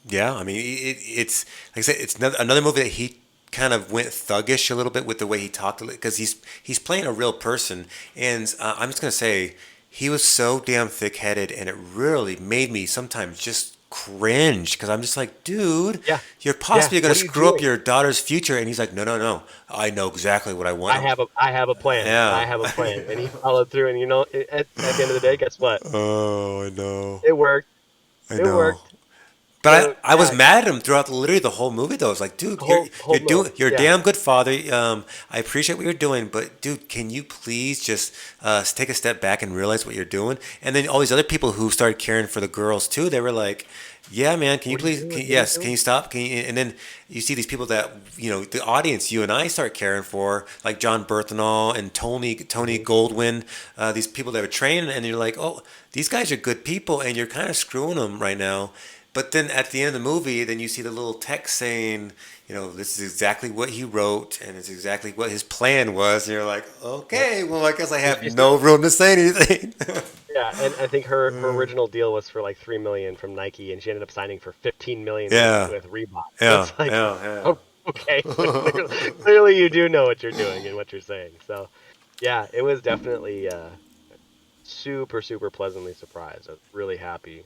Yeah, I mean, it's like I said, it's another movie that he kind of went thuggish a little bit with the way he talked because he's playing a real person, and I'm just gonna say he was so damn thick-headed, and it really made me sometimes just cringe because I'm just like, dude, Yeah, you're yeah. possibly gonna What are you screw up doing? your daughter's future, and he's like, no, no, no, I know exactly what I want. I have a plan. I Yeah. have a plan, and he followed through. And at the end of the day, guess what? Oh, I know. It worked. I It know. worked. But So I was yeah, mad at him throughout literally the whole movie though. I was like, dude, you're no, doing you're a yeah. damn good father. I appreciate what you're doing, but dude, can you please just take a step back and realize what you're doing? And then all these other people who started caring for the girls too, they were like, yeah, man, can you What are you please? doing? What are you Yes, can doing? you stop? Can you? And then you see these people that the audience, you and I start caring for, like John Berthenol and Tony Hmm. Goldwyn, these people that were trained, and you're like, oh, these guys are good people, and you're kind of screwing them right now. But then at the end of the movie, then you see the little text saying, this is exactly what he wrote and it's exactly what his plan was. And you're like, Yep. okay, well, I guess I And have she's no room to say anything. Yeah, and I think her original deal was for like 3 million from Nike, and she ended up signing for 15 million with Yeah, with Reebok. So yeah, it's like, yeah, oh, okay, clearly you do know what you're doing and what you're saying. So yeah, it was definitely super super pleasantly surprised. I was really happy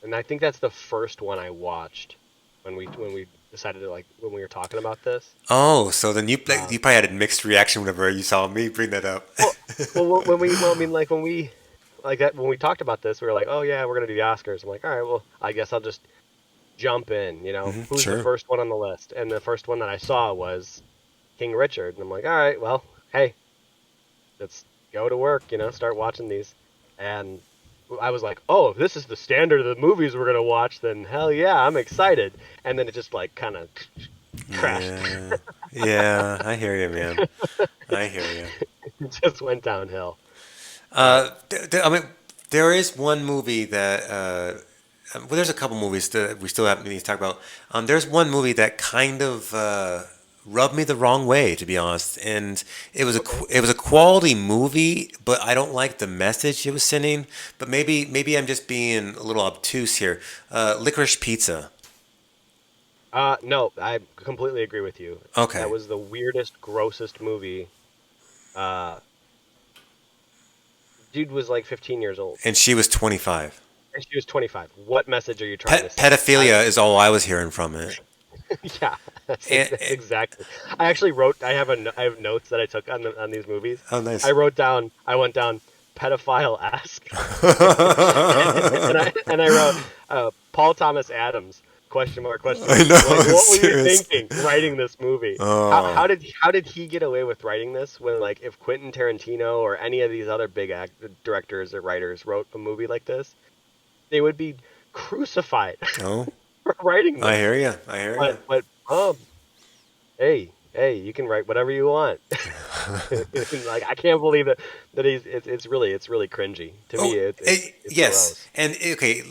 and I think that's the first one I watched when we decided to like when we were talking about this. Oh, so then you Um, you probably had a mixed reaction whenever you saw me bring that up. well, I mean, like when we like that when we talked about this, we were like, oh yeah, we're gonna do the Oscars. I'm like, all right, well, I guess I'll just jump in. Who's the Sure. first one on the list? And the first one that I saw was King Richard, and I'm like, all right, well, hey, let's go to work. Start watching these, and I was like, oh, if this is the standard of the movies we're gonna watch, then hell yeah, I'm excited. And then it just like kind of crashed. Yeah, yeah, I hear you, man. I hear you. It just went downhill. But I mean, there is one movie that. Well, there's a couple movies that we still haven't need to talk about. There's one movie that kind of rubbed me the wrong way, to be honest, and okay, it was a quality movie, but I don't like the message it was sending. But maybe I'm just being a little obtuse here. Licorice Pizza. no, I completely agree with you. That Okay, was the weirdest, grossest movie. Uh, Dude was like 15 years old. and she was 25. And she was 25. What message are you trying to say? Pedophilia is all I was hearing from it. Yeah, that's And, exactly. I actually wrote. I have notes that I took on these movies. oh, nice. I wrote down. I went down pedophile-esque, and I wrote Paul Thomas Adams question mark question I mark. know, Like, what were you seriously. thinking writing this movie? Oh. How did he get away with writing this when, like, if Quentin Tarantino or any of these other big directors or writers wrote a movie like this, they would be crucified Oh, for writing this. I hear you. I hear you. But hey, you can write whatever you want. Like, I can't believe that it's really cringy to me. It's Yes, gross. and okay,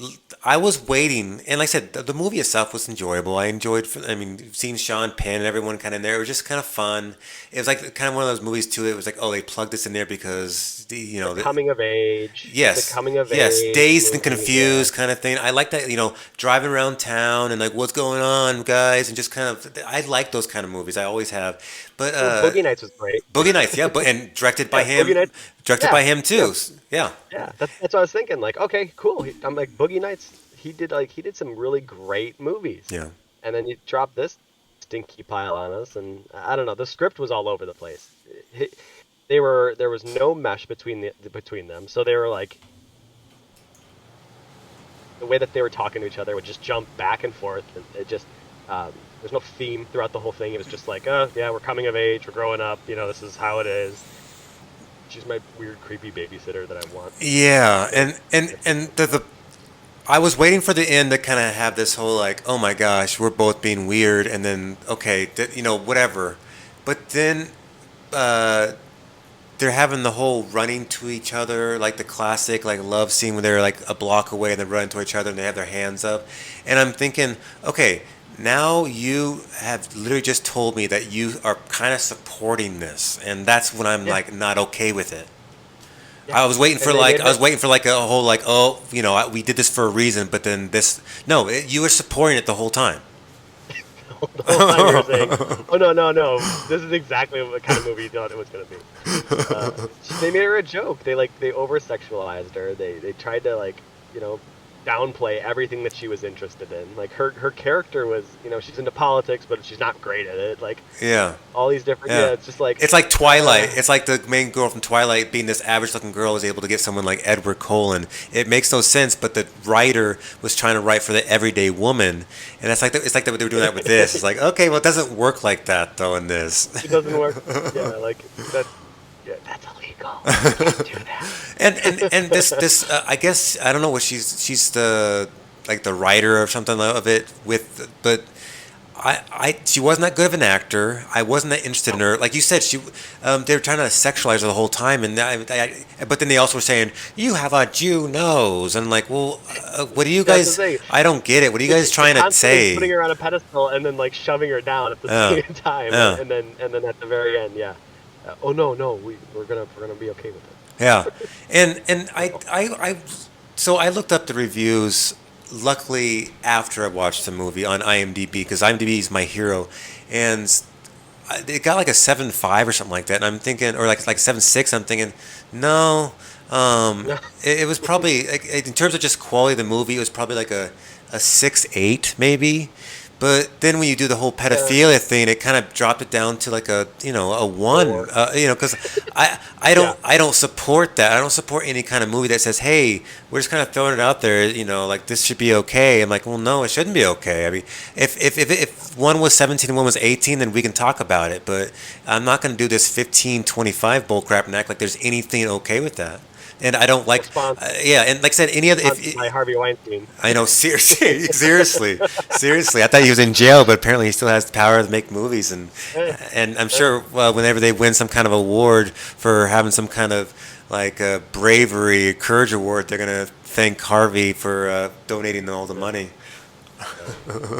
I was waiting, and like I said, the movie itself was enjoyable. I enjoyed, I mean, seeing Sean Penn and everyone kind of in there. It was just kind of fun. It was like kind of one of those movies too. It was like, oh, they plugged this in there because Coming of age. yes, The coming of yes, age. dazed and movie, confused kind of thing. I like that, driving around town and like, what's going on, guys, and just kind of. I like those kind of movies. I always have. But Boogie Nights was great. Boogie Nights, yeah, but and directed by him, Boogie Nights. directed Yeah, by him too. Yeah. Yeah, that's what I was thinking. Like, okay, cool. I'm like, Boogie Nights. He did some really great movies. Yeah. And then you drop this stinky pile on us, and I don't know. The script was all over the place. There was no mesh between them, so they were like, the way that they were talking to each other would just jump back and forth, and it just there's no theme throughout the whole thing. It was just like, oh yeah, we're coming of age, we're growing up, this is how it is. She's my weird, creepy babysitter that I want. Yeah, and the I was waiting for the end to kind of have this whole like, oh my gosh, we're both being weird, and then okay, whatever, but then they're having the whole running to each other, like the classic like love scene where they're like a block away and they run to each other and they have their hands up, and I'm thinking, okay, now you have literally just told me that you are kind of supporting this, and that's when I'm like not okay with it. I was waiting for like a whole like, oh, we did this for a reason, but then this no, you were supporting it the whole time. The whole time you were saying, oh no, this is exactly what kind of movie you thought it was gonna be. They made her a joke. They over sexualized her. They tried to downplay everything that she was interested in. Like her character was, she's into politics, but she's not great at it. Like Yeah. all these different. Yeah. Yeah, it's just like It's like Twilight. It's like the main girl from Twilight being this average-looking girl was able to get someone like Edward Cullen. It makes no sense, but the writer was trying to write for the everyday woman, and it's like they were doing that with this. It's like, okay, well, it doesn't work like that though in this. it doesn't work. Yeah, like that. Yeah, that's illegal. You can't do that. And this I guess I don't know what she's the like the writer or something of it with, but she wasn't that good of an actor. I wasn't that interested in her. Like you said, they were trying to sexualize her the whole time, and but then they also were saying you have a Jew nose, and like, well, what do you guys? I don't get it. What are you guys trying to say? Putting her on a pedestal and then like shoving her down at the same time, and then at the very end, yeah. Oh no, we're gonna be okay with it. Yeah, and so I looked up the reviews. Luckily, after I watched the movie on IMDb, because IMDb is my hero, and it got like a 7.5 or something like that. And I'm thinking, or like 7.6. I'm thinking, no. It was probably in terms of just quality of the movie, it was probably like a 6.8 maybe. But then when you do the whole pedophilia thing, it kind of dropped it down to like a 1. Because I don't support that. I don't support any kind of movie that says, hey, we're just kind of throwing it out there. Like this should be okay. I'm like, well, no, it shouldn't be okay. I mean, if one was 17 and one was 18, then we can talk about it. But I'm not going to do this 15-25 bullcrap and act like there's anything okay with that. And I don't like, and like I said, any other. My Harvey Weinstein. I know, seriously. I thought he was in jail, but apparently he still has the power to make movies, and I'm sure whenever they win some kind of award for having some kind of like bravery, courage award, they're gonna thank Harvey for donating all the money.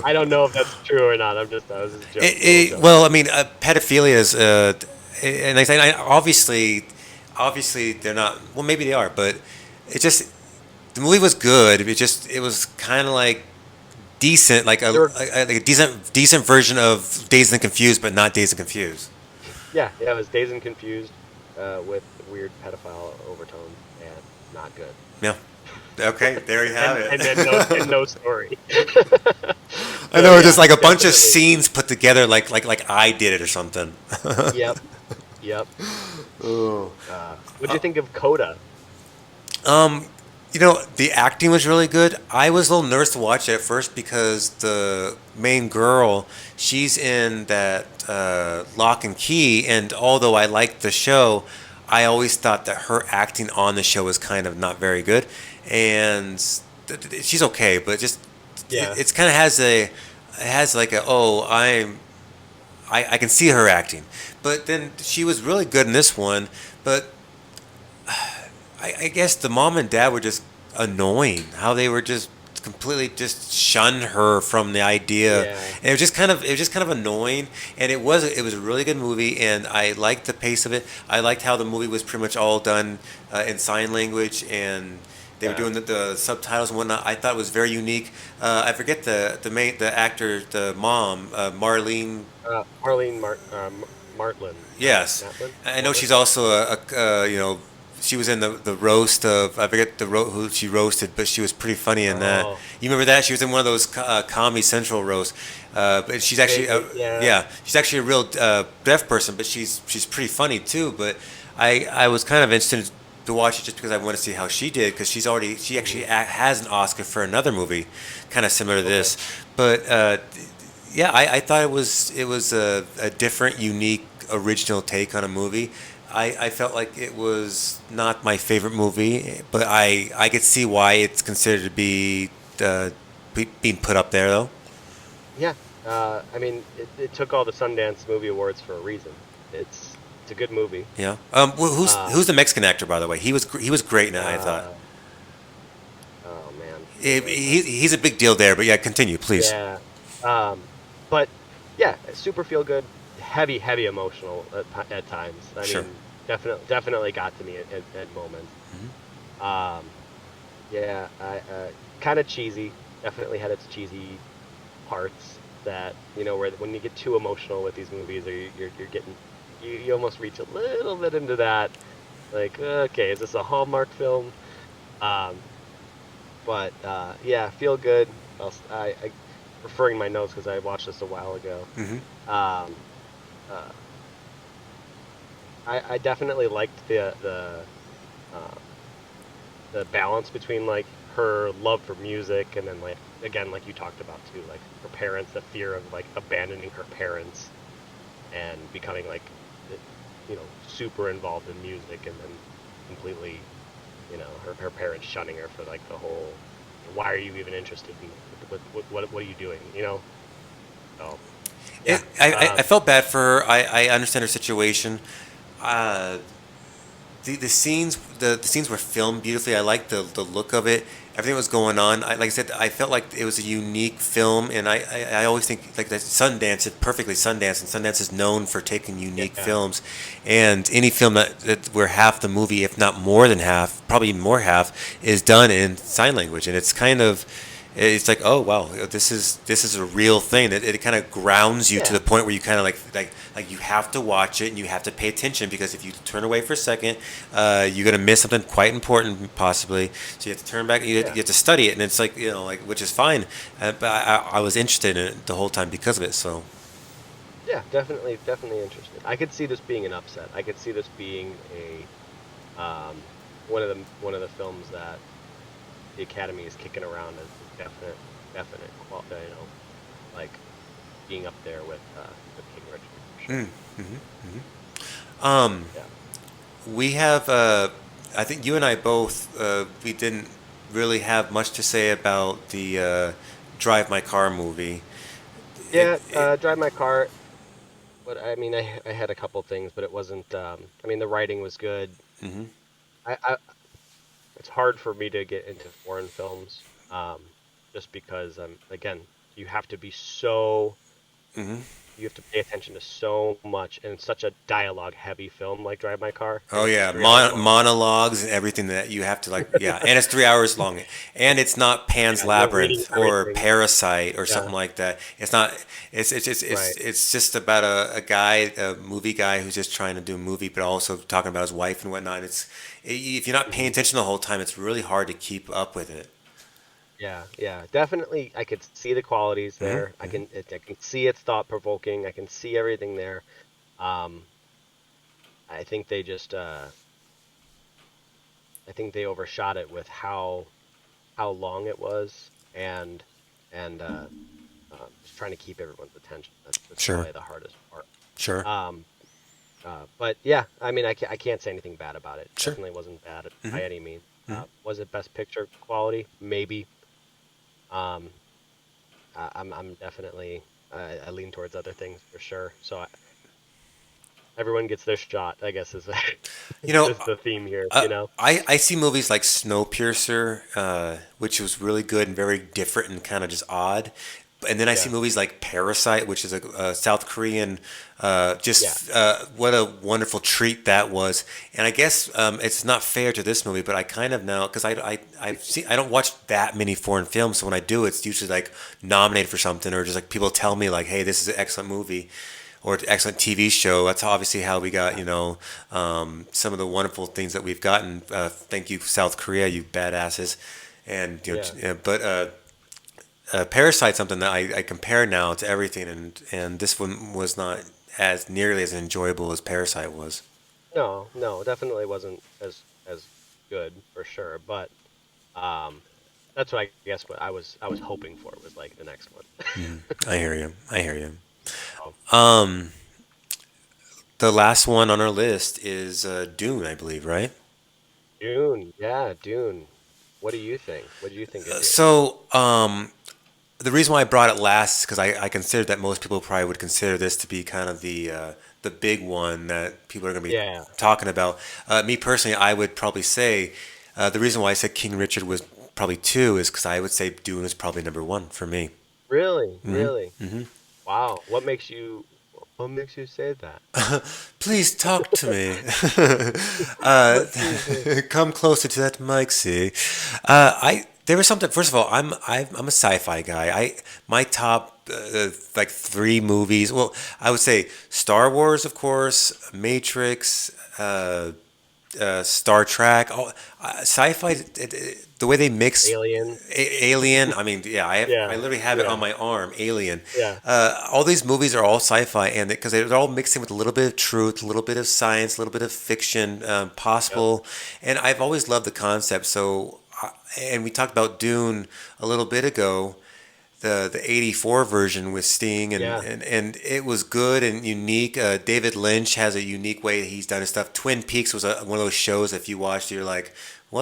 I don't know if that's true or not. I was just joking. Well, I mean, pedophilia is, and like I say, obviously they're not. Well, maybe they are, but it just the movie was good. It was kind of like decent, like a decent version of Dazed and Confused, but not Dazed and Confused. Yeah, it was Dazed and Confused with weird pedophile overtones and not good. Yeah. Okay, there you have and it. then no story. I So know, yeah, just like a bunch of definitely. scenes put together, like I did it or something. Yep, yep. Oh. What do you think of Coda? Um, the acting was really good. I was a little nervous to watch it at first because the main girl, she's in that Lock and Key, and although I liked the show, I always thought that her acting on the show was kind of not very good, and she's okay, but just Yeah, it's kind of has like a I can see her acting, but then she was really good in this one, but I guess the mom and dad were just annoying. How they were just completely just shun her from the idea, yeah, and it was just kind of annoying. And it was a really good movie, and I liked the pace of it. I liked how the movie was pretty much all done in sign language, and they were yeah. doing the subtitles and whatnot. I thought it was very unique. I forget the actor, the mom, Marlene. Martlin, Yes, Matlin, I know Matlin. she's also she was in the roast of I forget who she roasted, but she was pretty funny in that. Oh, You remember that? She was in one of those Comedy Central roasts. But she's actually vaguely, yeah, yeah, she's actually a real deaf person, but she's pretty funny too. But I was kind of interested to watch it just because I want to see how she did because she actually hmm, has an Oscar for another movie, kind of similar to okay, this. But yeah, I thought it was a different, unique, original take on a movie. I felt like it was not my favorite movie, but I could see why it's considered to be being put up there though. yeah. I mean, it took all the Sundance Movie Awards for a reason. It's a good movie. Yeah. Who's Um, the Mexican actor by the way? He was great in it. I thought uh, oh man, wait, he's a big deal there. But yeah, continue please. yeah. But yeah, super feel good, heavy emotional at times. I Sure. mean, definitely got to me at moments. Um, yeah, I kind of cheesy. Definitely had its cheesy parts that where when you get too emotional with these movies, or you're getting you almost reach a little bit into that. Like, okay, is this a Hallmark film? Um, but yeah, feel good. I referring my notes because I watched this a while ago. Hmm. Um, uh, I definitely liked uh, the balance between like her love for music and then like again like you talked about too like her parents, the fear of like abandoning her parents and becoming like super involved in music and then completely her parents shunning her for like the whole why are you even interested in what are you doing so yeah. I felt bad for her. I understand her situation. Uh, the scenes were filmed beautifully. I liked the look of it. Everything was going on. Like I said, I felt like it was a unique film, and I always think like that Sundance is perfectly Sundance, and Sundance is known for taking unique Yeah, films, and any film that where half the movie, if not more than half, probably even more half, is done in sign language, and it's like, oh wow, this is a real thing. It kind of grounds you to yeah, the point where you kind of like you have to watch it and you have to pay attention because if you turn away for a second, you're gonna miss something quite important possibly. So you have to turn back. yeah, You have to study it, and it's like like which is fine. But I was interested in it the whole time because of it. So yeah, definitely interested. I could see this being an upset. I could see this being a one of the films that the Academy is kicking around as definite like being up there with King Richard for sure. um, Yeah. we have. I think you and I both. We didn't really have much to say about the Drive My Car movie. Yeah, It drive my car, but I mean I had a couple things, but it wasn't I mean the writing was good. hmm I It's hard for me to get into foreign films just because again, you have to be so hmm you have to pay attention to so much in such a dialogue heavy film like Drive My Car, Oh and it's yeah, 3 hours long. monologues and everything that you have to like. Yeah, and it's 3 hours long, and it's not Pan's Yeah, you're reading Labyrinth or everything. Parasite or Yeah, something like that. It's not. right. It's just about a guy, a movie guy who's just trying to do a movie, but also talking about his wife and whatnot. If you're not paying Hmm. attention the whole time, it's really hard to keep up with it. Yeah, yeah, definitely. I could see the qualities Hmm. there. I can see it's thought provoking. I can see everything there. Um, I think they just I think they overshot it with how long it was and just trying to keep everyone's attention. That's Sure, probably the hardest part. sure, Um, but yeah, I mean, I can't say anything bad about it. sure. Definitely wasn't bad Hmm. by any means. Hmm. Was it best picture quality? Maybe. Um, I'm definitely I lean towards other things for sure. So everyone gets their shot, I guess is You know, is the theme here. I see movies like Snowpiercer, which was really good and very different and kind of just odd. And then I see Yeah, movies like Parasite, which is a South Korean, yeah, what a wonderful treat that was. And I guess it's not fair to this movie, but I kind of now, because I don't watch that many foreign films, so when I do, it's usually like nominated for something or just like people tell me like, hey, this is an excellent movie or excellent TV show. That's obviously how we got, some of the wonderful things that we've gotten. Thank you, South Korea, you badasses. And yeah. but Parasite's something that I compare now to everything, and this one was not as nearly as enjoyable as Parasite was. No, no, definitely wasn't as good for sure. But um, that's what I guess what I was hoping for was like the next one. I hear you. I hear you. Oh, The last one on our list is Dune, I believe, right? Dune, yeah, Dune. What do you think? What do you think of Dune? So, the reason why I brought it last is because I considered that most people probably would consider this to be kind of the big one that people are going to be Yeah, talking about. Me personally, I would probably say the reason why I said King Richard was probably two is because I would say Dune is probably number one for me. really, Hmm. really. Hmm. Wow, what makes you say that? Please talk to me. What makes you Come closer to that mic. See, I there was something. First of all, I'm a sci-fi guy. My top like three movies. Well, I would say Star Wars, of course, Matrix, Star Trek. Sci-fi. The way they mix Alien? Alien. I mean, yeah, I Yeah, literally have it on yeah, my arm. Alien. yeah, All these movies are all sci-fi, and because they're all mixed in with a little bit of truth, a little bit of science, a little bit of fiction, yep. possible. And I've always loved the concept. So, and we talked about Dune a little bit ago, the '84 version with Sting, and, Yeah. and and it was good and unique. David Lynch has a unique way he's done his stuff. Twin Peaks was one of those shows. If you watched, you're like,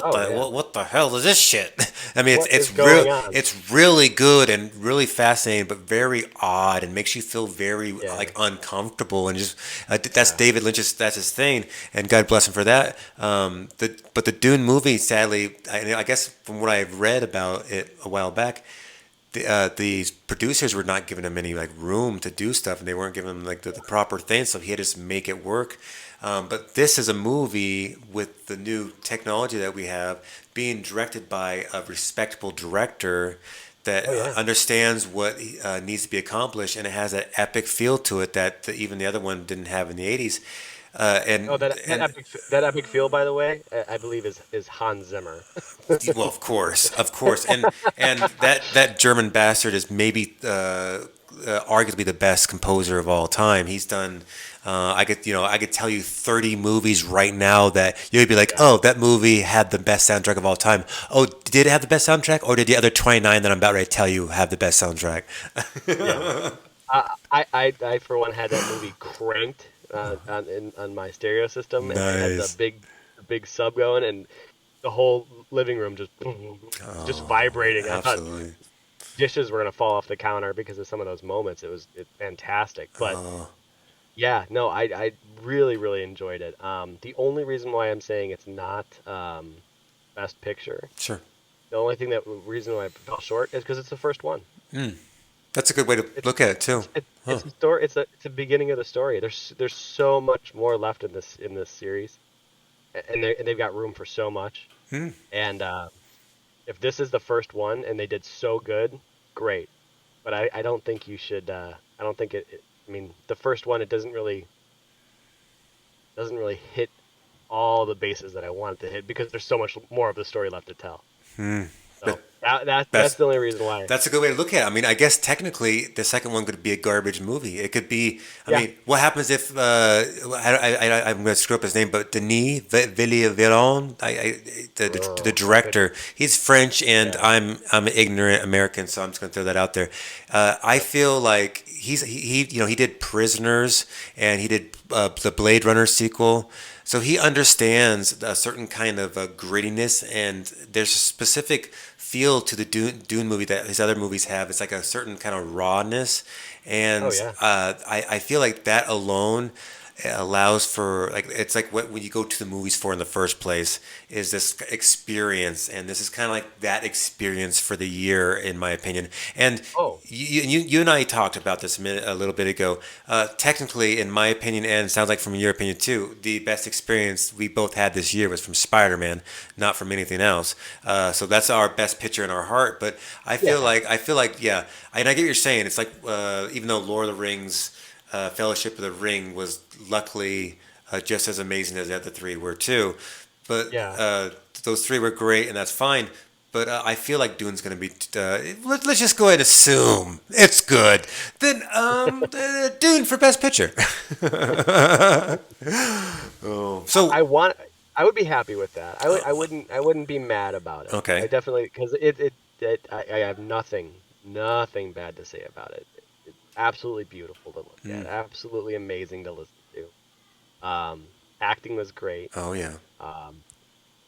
Oh yeah. what the hell is this shit? I mean, What is going on? it's really good and really fascinating, but very odd and makes you feel very Yeah, like uncomfortable and just that's yeah. David Lynch's that's his thing, and God bless him for that. But the Dune movie, sadly, I guess from what I've read about it a while back, the producers were not giving him any like room to do stuff, and they weren't giving him like the proper thing, so he had to just make it work. But this is a movie with the new technology that we have, being directed by a respectable director that Oh yeah. understands what needs to be accomplished, and it has that epic feel to it that even the other one didn't have in the '80s. Oh, And that epic feel, by the way, I believe is Hans Zimmer. well, of course, and that German bastard is maybe arguably the best composer of all time. He's done. I could tell you 30 movies right now that you'd be like, Yeah, oh, that movie had the best soundtrack of all time. Oh, did it have the best soundtrack, or did the other 29 that I'm about ready to tell you have the best soundtrack? yeah. I for one had that movie cranked on my stereo system, and I had Nice. the big sub going, and the whole living room just vibrating. I thought Absolutely. dishes were gonna fall off the counter because of some of those moments. It's fantastic, but yeah, no, I really really enjoyed it. The only reason why I'm saying it's not Best Picture, Sure. the only thing that reason why I fell short is because it's the first one. That's a good way to It's look at it too. Huh. it's a story. It's a beginning of the story. There's so much more left in this series, and they've got room for so much. Hmm. And if this is the first one and they did so good, great. But I don't think you should. I don't think I mean, the first one, it doesn't really hit all the bases that I want it to hit because there's so much more of the story left to tell. So But that's that's the only reason why. That's a good way to look at it. I mean, I guess technically the second one could be a garbage movie. It could be. I Yeah. mean, what happens if I'm going to screw up his name, but Denis Villeneuve, the director, he's French, and Yeah. I'm an ignorant American, so I'm just going to throw that out there. I feel like he did Prisoners, and he did the Blade Runner sequel. So he understands a certain kind of grittiness, and there's a specific feel to the Dune movie that his other movies have. It's like a certain kind of rawness, and Oh yeah. I feel like that alone allows for like it's like what when you go to the movies for in the first place is this experience, and this is kind of like that experience for the year in my opinion. And Oh you and I talked about this a little bit ago. Technically, in my opinion, and it sounds like from your opinion too, the best experience we both had this year was from Spider-Man, not from anything else. So that's our best picture in our heart. But yeah. I feel like yeah, and I get what you're saying. It's like even though Lord of the Rings, Fellowship of the Ring was luckily just as amazing as the other three were too, but Yeah. those three were great, and that's fine. But I feel like Dune's going to be. Let's just go ahead and assume it's good. Then Dune for Best Picture. Oh, so I want. I would be happy with that. I wouldn't be mad about it. I okay. definitely because I have nothing bad to say about it. It's absolutely beautiful to look Mm. at. Absolutely amazing to listen to. Acting was great. Oh yeah. Um,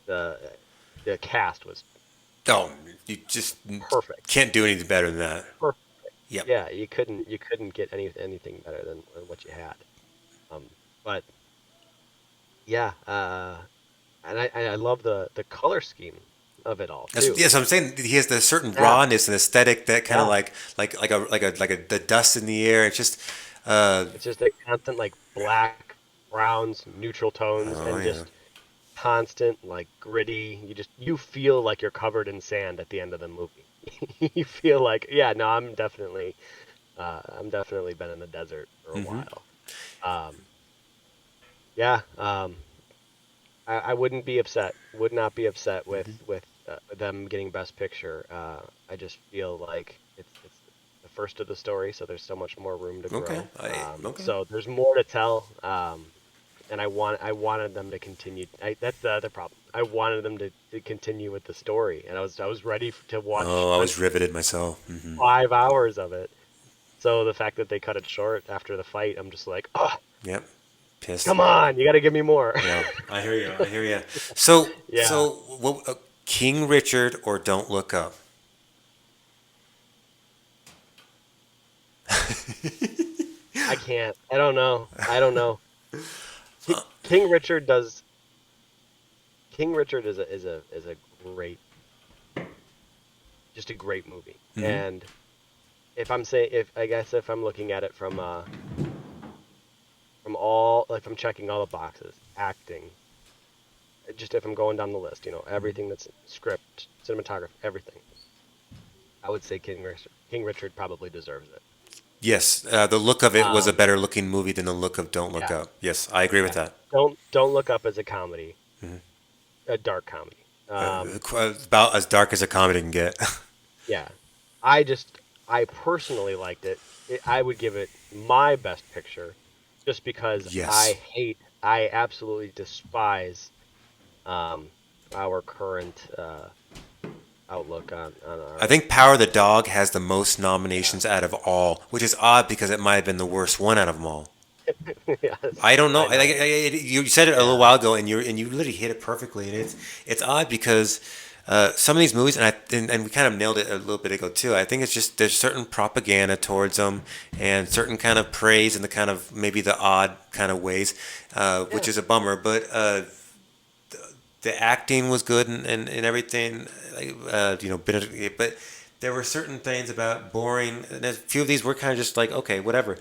the the cast was Oh, you just perfect. can't do anything better than that. Perfect. Yep. Yeah, you couldn't get anything better than what you had. Um, but yeah, and I love the color scheme of it all That's, too. yes, I'm saying he has the certain Yeah, rawness and aesthetic that kind of yeah. like a the dust in the air. It's just It's just a constant like black, browns, neutral tones, oh and yeah. just constant like gritty. You feel like you're covered in sand at the end of the movie. You feel like yeah, no, I'm definitely been in the desert for a Hmm. while. Um, yeah, I wouldn't be upset. Would not be upset with them getting Best Picture. I just feel like it's the first of the story, so there's so much more room to Okay. grow. Okay. So there's more to tell. And I wanted them to continue. That's the other problem. I wanted them to continue with the story, and I was ready to watch Oh, I was riveted myself. 5 hours of it. So the fact that they cut it short after the fight, I'm just like, oh, Yep. Pissed. come on, you got to give me more. Yeah, I hear you. I hear you. So, Yeah, what, King Richard or Don't Look Up? I can't. I don't know. I don't know. King Richard does. King Richard is a great, just a great movie. Hmm. And if I'm saying if I guess if I'm looking at it from all like I'm checking all the boxes, acting, just if I'm going down the list, everything that's script, cinematography, everything. I would say King Richard probably deserves it. Yes, the look of it was a Um, better looking movie than the look of Don't Look yeah, Up. Yes, I agree with yeah. that. Don't look up as a comedy, Mhm. a dark comedy. About as dark as a comedy can get. Yeah, I personally liked it. I would give it my best picture, just because Yes. I absolutely despise um, our current outlook on I our think Power of the Dog has the most yeah nominations out of all, which is odd because it might have been the worst one out of them all. yes I don't know. I know You said it a little yeah while ago, and you literally hit it perfectly. And it's odd because some of these movies, and we kind of nailed it a little bit ago too. I think it's just there's certain propaganda towards them, and certain kind of praise in the kind of maybe the odd kind of ways, which yeah is a bummer. But the acting was good and everything, like, Benedict, but there were certain things about boring. And a few of these were kind of just like, okay, whatever.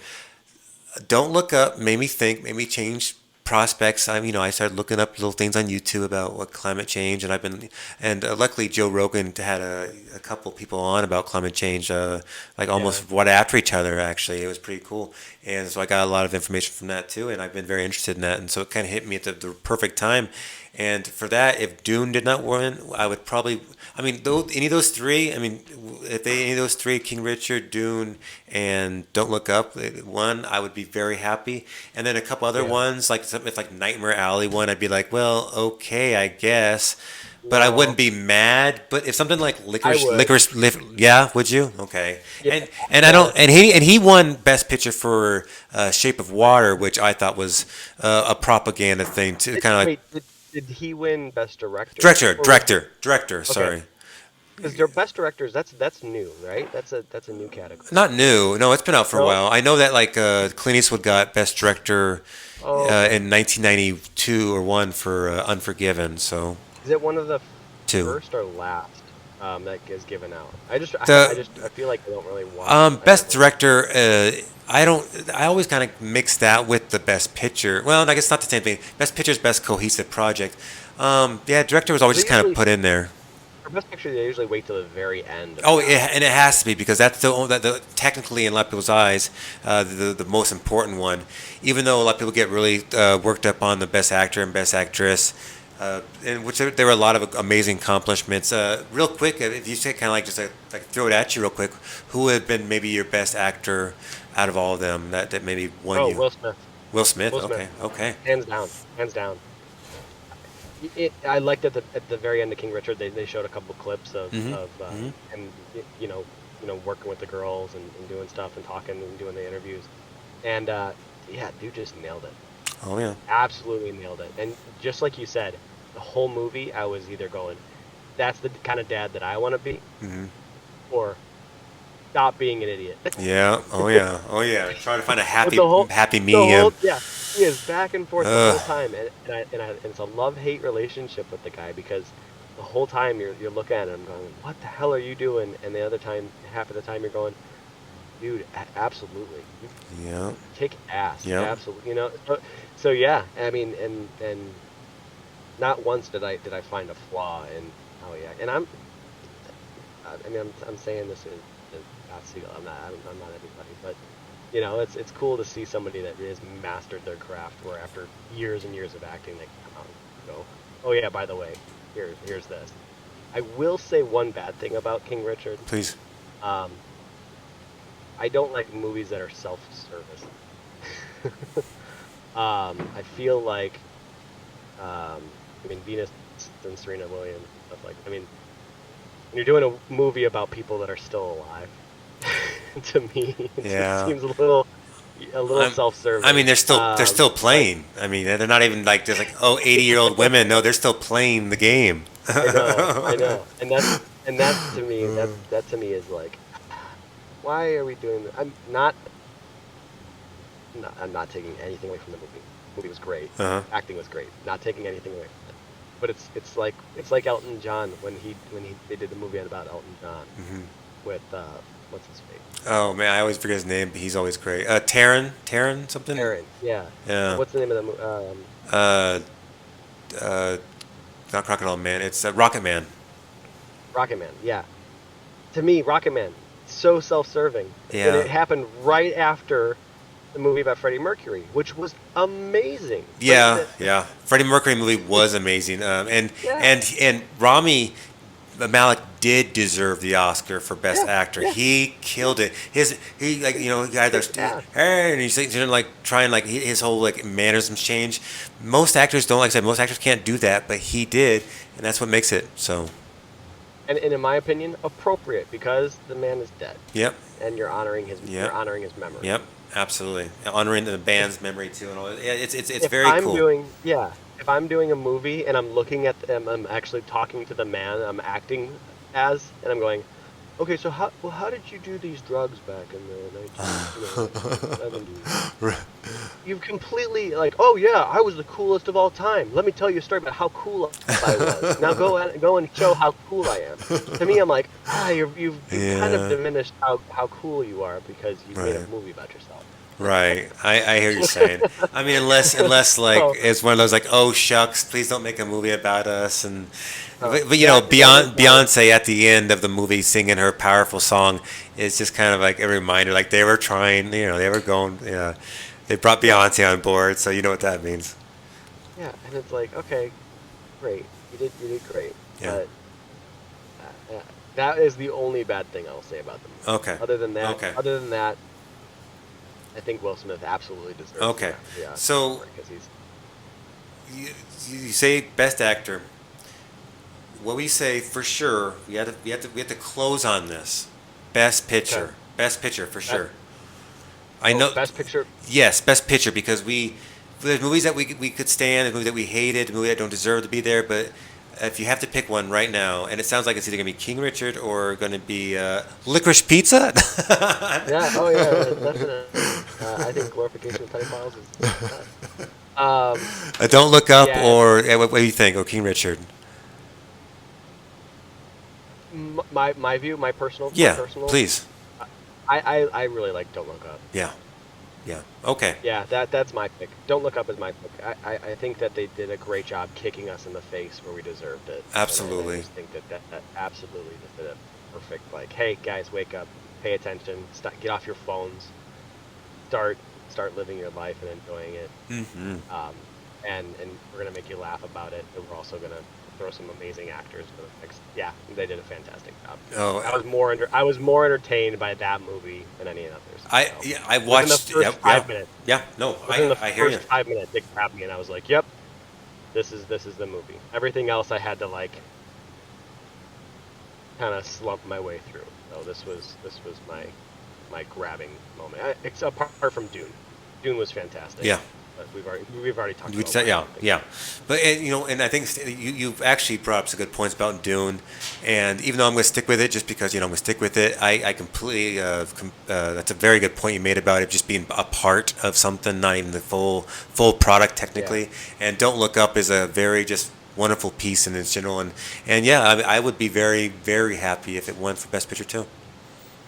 Don't Look Up made me think, made me change prospects. I started looking up little things on YouTube about what climate change, and luckily Joe Rogan had a couple people on about climate change, like almost right after each other. Actually, it was pretty cool, and so I got a lot of information from that too, and I've been very interested in that, and so it kind of hit me at the perfect time. And for that, if Dune did not win, I would probably. Any of those three. If any of those three, King Richard, Dune, and Don't Look Up, won, I would be very happy. And then a couple other ones, like something if like Nightmare Alley won, I'd be like, well, okay, I guess. But I wouldn't be mad. But if something like yeah, would you? Okay. Yeah. And I don't. And he won Best Picture for Shape of Water, which I thought was a propaganda thing too, kind of like. Wait, did he win Best Director? Director. Sorry. Because their Best Directors, that's new, right? That's a new category. Not new. No, it's been out for a while. I know that like Clint Eastwood got Best Director in 1992 or one for Unforgiven. So. Is it one of the two. First or last that is given out? I feel like I don't really watch. Best Director. I always kind of mix that with the Best Picture. Well, I guess it's not the same thing. Best Picture is Best Cohesive Project. Director was always just kind of put in there. For Best Picture, they usually wait till the very end. And it has to be because that's technically in a lot of people's eyes the most important one. Even though a lot of people get really worked up on the Best Actor and Best Actress. In which there were a lot of amazing accomplishments. Real quick, if you say kind of like just like throw it at you real quick, who would have been maybe your best actor out of all of them that maybe won you? Will Smith. Will Smith. Will Smith. Okay. Hands down. I liked at the very end of King Richard. They showed a couple clips of him, working with the girls and doing stuff and talking and doing the interviews, and dude just nailed it. Oh yeah. Absolutely nailed it. And just like you said, the whole movie, I was either going, that's the kind of dad that I want to be, or stop being an idiot. Yeah. Oh yeah. Trying to find a happy medium. He is back and forth the whole time, and it's a love-hate relationship with the guy because the whole time you're looking at him going, what the hell are you doing? And the other time, half of the time you're going, dude, absolutely. Yeah. Kick ass. Yeah. Absolutely. So yeah, and not once did I find a flaw in how he acted. And I'm saying this is Scott Segel. I'm not everybody, but it's cool to see somebody that has mastered their craft where after years and years of acting they come out and go, oh yeah, by the way, here's this. I will say one bad thing about King Richard. Please. I don't like movies that are self-service. I feel like, Venus and Serena Williams, stuff like. When you're doing a movie about people that are still alive, to me, it seems a little self-serving. They're still playing. They're not even like just like 80-year-old women. No, they're still playing the game. I know, and that to me is like, why are we doing that? I'm not taking anything away from the movie. The movie was great. Acting was great. Not taking anything away from it. But it's like Elton John when they did the movie about Elton John with what's his face? Oh man, I always forget his name, but he's always great. Taron something. Taron, yeah. What's the name of the movie? Not Crocodile Man. It's Rocket Man. Rocket Man, yeah. To me, Rocket Man, so self-serving. Yeah. And it happened right after the movie about Freddie Mercury, which was amazing. Yeah. Freddie Mercury movie was amazing. And Rami Malek did deserve the Oscar for Best Actor. Yeah. He killed it. And he's trying his whole mannerisms change. Most actors don't, like I said, most actors can't do that, but he did, and that's what makes it so. And in my opinion, appropriate because the man is dead. Yep. And you're honoring his memory. Yep, absolutely. Honoring the band's memory too, and all. It's very cool. If I'm doing a movie and I'm looking at them, I'm actually talking to the man I'm acting as, and I'm going, okay, so how did you do these drugs back in the 1970s? You've completely like, oh yeah, I was the coolest of all time. Let me tell you a story about how cool I was. Now go and show how cool I am. To me, I'm like, you've kind of Yeah. diminished how cool you are because you've made a Right. movie about yourself. Right. I hear you saying. I mean, unless like So, it's one of those like, oh shucks, please don't make a movie about us. And but you know, that was more. Beyonce at the end of the movie singing her powerful song is just kind of like a reminder. Like they were trying, you know, they were going. Yeah, they brought Yeah, Beyonce on board, so you know what that means. yeah, and it's like, okay, great, you did great, Yeah. but that is the only bad thing I'll say about the movie. Okay. Okay. Other than that, I think Will Smith absolutely deserves Okay. the Oscar So for it because he's you, you say best actor. What we say for sure, we have to close on this. Best okay. picture. Best picture for That, sure. I oh, know. Best Picture. Yes, best picture because there's movies that we could stand, there's movies that we hated, movies that don't deserve to be there. But if you have to pick one right now, and it sounds like it's either gonna be King Richard or gonna be Licorice Pizza. Yeah. Oh yeah. Definitely. I think Glorification of Pedophiles is. Don't Look Up Yeah. or what do you think? Or King Richard? My view, my Yeah, personal. please. I really like Don't Look Up. Yeah, yeah. Okay, Yeah, that's my pick. Don't Look Up is my pick. I think that they did a great job kicking us in the face where we deserved it. And I absolutely. just think that absolutely just did a perfect, like, hey, guys, wake up, pay attention, get off your phones, start living your life and enjoying it. Hmm. And we're going to make you laugh about it, and we're also going to throw some amazing actors for the next. Yeah, they did a fantastic job. Oh, I was more entertained by that movie than any others. So, I within the watched. first Yeah, yeah, 5 minutes. yeah. No, Within the I hear you. first 5 minutes, it grabbed me, and I was like, "Yep, this is the movie." Everything else, I had to like kind of slump my way through. So this was my grabbing moment. It's apart from Dune. Dune was fantastic. Yeah. But we've already talked We about said, why I yeah, don't think. yeah, but and, you know, and I think you've actually brought up some good points about Dune, and even though I'm going to stick with it, just because I'm going to stick with it, I completely that's a very good point you made about it just being a part of something, not even the full product Yeah, technically. And Don't Look Up is a very just wonderful piece in its general, and yeah, I would be very happy if it won for Best Picture too.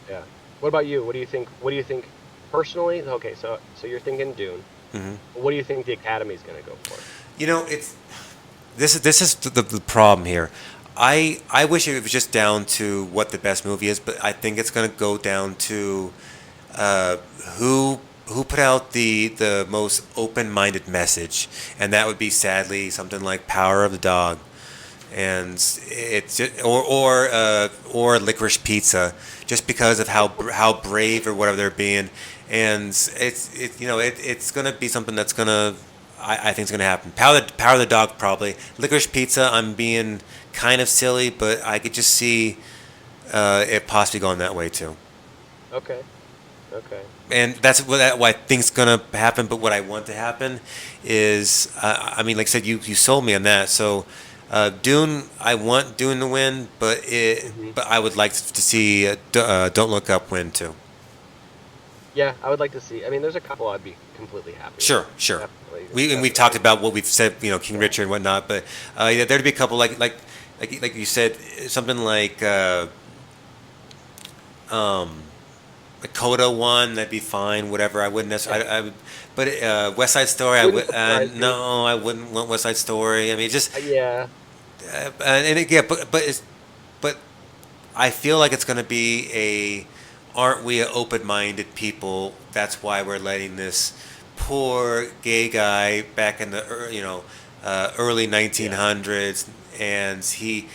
yeah. What about you? What do you think? What do you think personally? Okay, so you're thinking Dune. Hmm. What do you think the Academy's going to go for? You know, it's this is the problem here. I wish it was just down to what the best movie is, but I think it's going to go down to uh, who put out the most open-minded message, and that would be sadly something like Power of the Dog, and it's just, or Licorice Pizza, just because of how brave or whatever they're being, and it's gonna be something that's gonna I think it's gonna happen. Power of the Dog probably. Licorice Pizza, I'm being kind of silly, but I could just see it possibly going that way too. Okay, okay. And that's what I think's gonna happen. But what I want to happen is, I mean, like I said, you sold me on that. So, Dune, I want Dune to win, Hmm. but I would like to see Don't Look Up win too. Yeah, I would like to see. I mean, there's a couple I'd be completely happy with. Sure. Definitely, We've talked definitely. about what we've said, King Yeah. Richard and whatnot, but yeah, there'd be a couple like you said, something like a Coda one, that'd be fine. Whatever, I wouldn't Yeah. necessarily. I would, but West Side Story, I Wouldn't would. surprise me. No, I wouldn't want West Side Story. I mean, just Yeah. and again, but I feel like it's going to be aren't we open-minded people? That's why we're letting this poor gay guy back in the early Yeah. 1900s, and he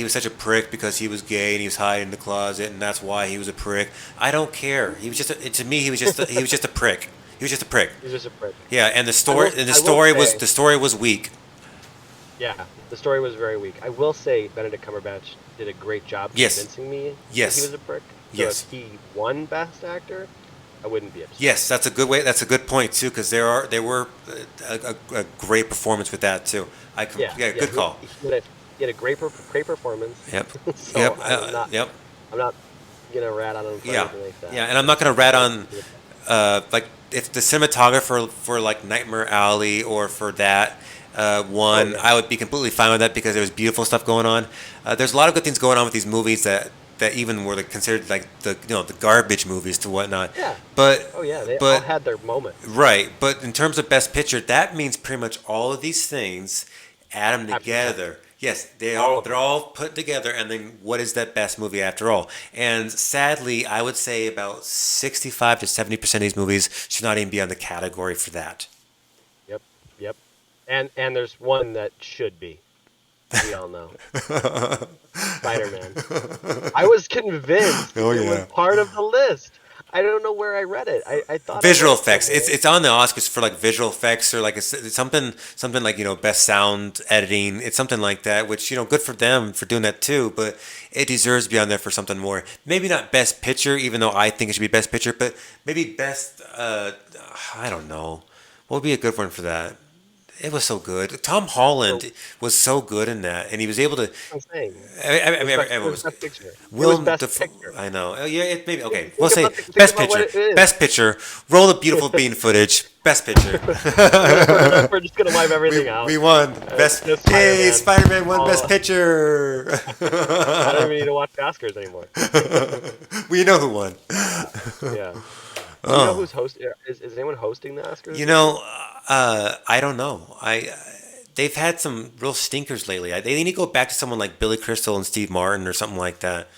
was such a prick because he was gay and he was hiding in the closet, and that's why he was a prick. I don't care. He was just to me he was just a prick. He was just a prick. He's just a prick. Yeah, and the I will story was say, weak. yeah, the story was very weak. I will say Benedict Cumberbatch did a great job Yes. convincing me that he Yes. was a prick. So Yes. if he won Best Actor, I wouldn't be upset. Yes, that's a good way. That's a good point too, because there were a great performance with that too. Yeah, Yeah, yeah, good call. he had a great performance. Yep, So yep, I'm not yep. I'm not gonna rat on him for Yeah, anything like that. yeah, and I'm not gonna rat on like if the cinematographer for like Nightmare Alley or for that Oh one, yeah, I would be completely fine with that because there was beautiful stuff going on. There's a lot of good things going on with these movies that even were like considered like the garbage movies to whatnot. yeah. But Oh yeah, they all but had their moment. right, but in terms of best picture, that means pretty much all of these things, add them Have to count. together. Yes, All of they're them. all put together, and then what is that best movie after all? And sadly, I would say about 65 to 70% of these movies should not even be on the category for that. Yep, yep. And there's one that should be. We all know. Spider-Man. I was convinced Oh, it was yeah. part of the list. I don't know where I read it. I thought I Visual read it effects. somewhere. It's on the Oscars for like visual effects or like it's something like best sound editing. It's something like that, which good for them for doing that too. But it deserves to be on there for something more. Maybe not best picture, even though I think it should be best picture, but maybe best. I don't know. What would be a good one for that? It was so good. Tom So, Holland was so good in that, and he was able to. I'm saying I mean, it everyone was was. best picture. It was Willem best Dafoe. picture. I know. Oh, yeah, it maybe okay. We'll Think say about best what picture. it is. Best picture. Roll the beautiful bean footage. Best picture. We're just gonna wipe everything out. We won best. Just Hey, Spider-Man. Spider-Man won All, best picture. I don't even need to watch the Oscars anymore. We know who won. Yeah. Do you know Oh, who's hosting? Is anyone hosting the Oscars? you know, I don't know. They've had some real stinkers lately. They need to go back to someone like Billy Crystal and Steve Martin or something like that.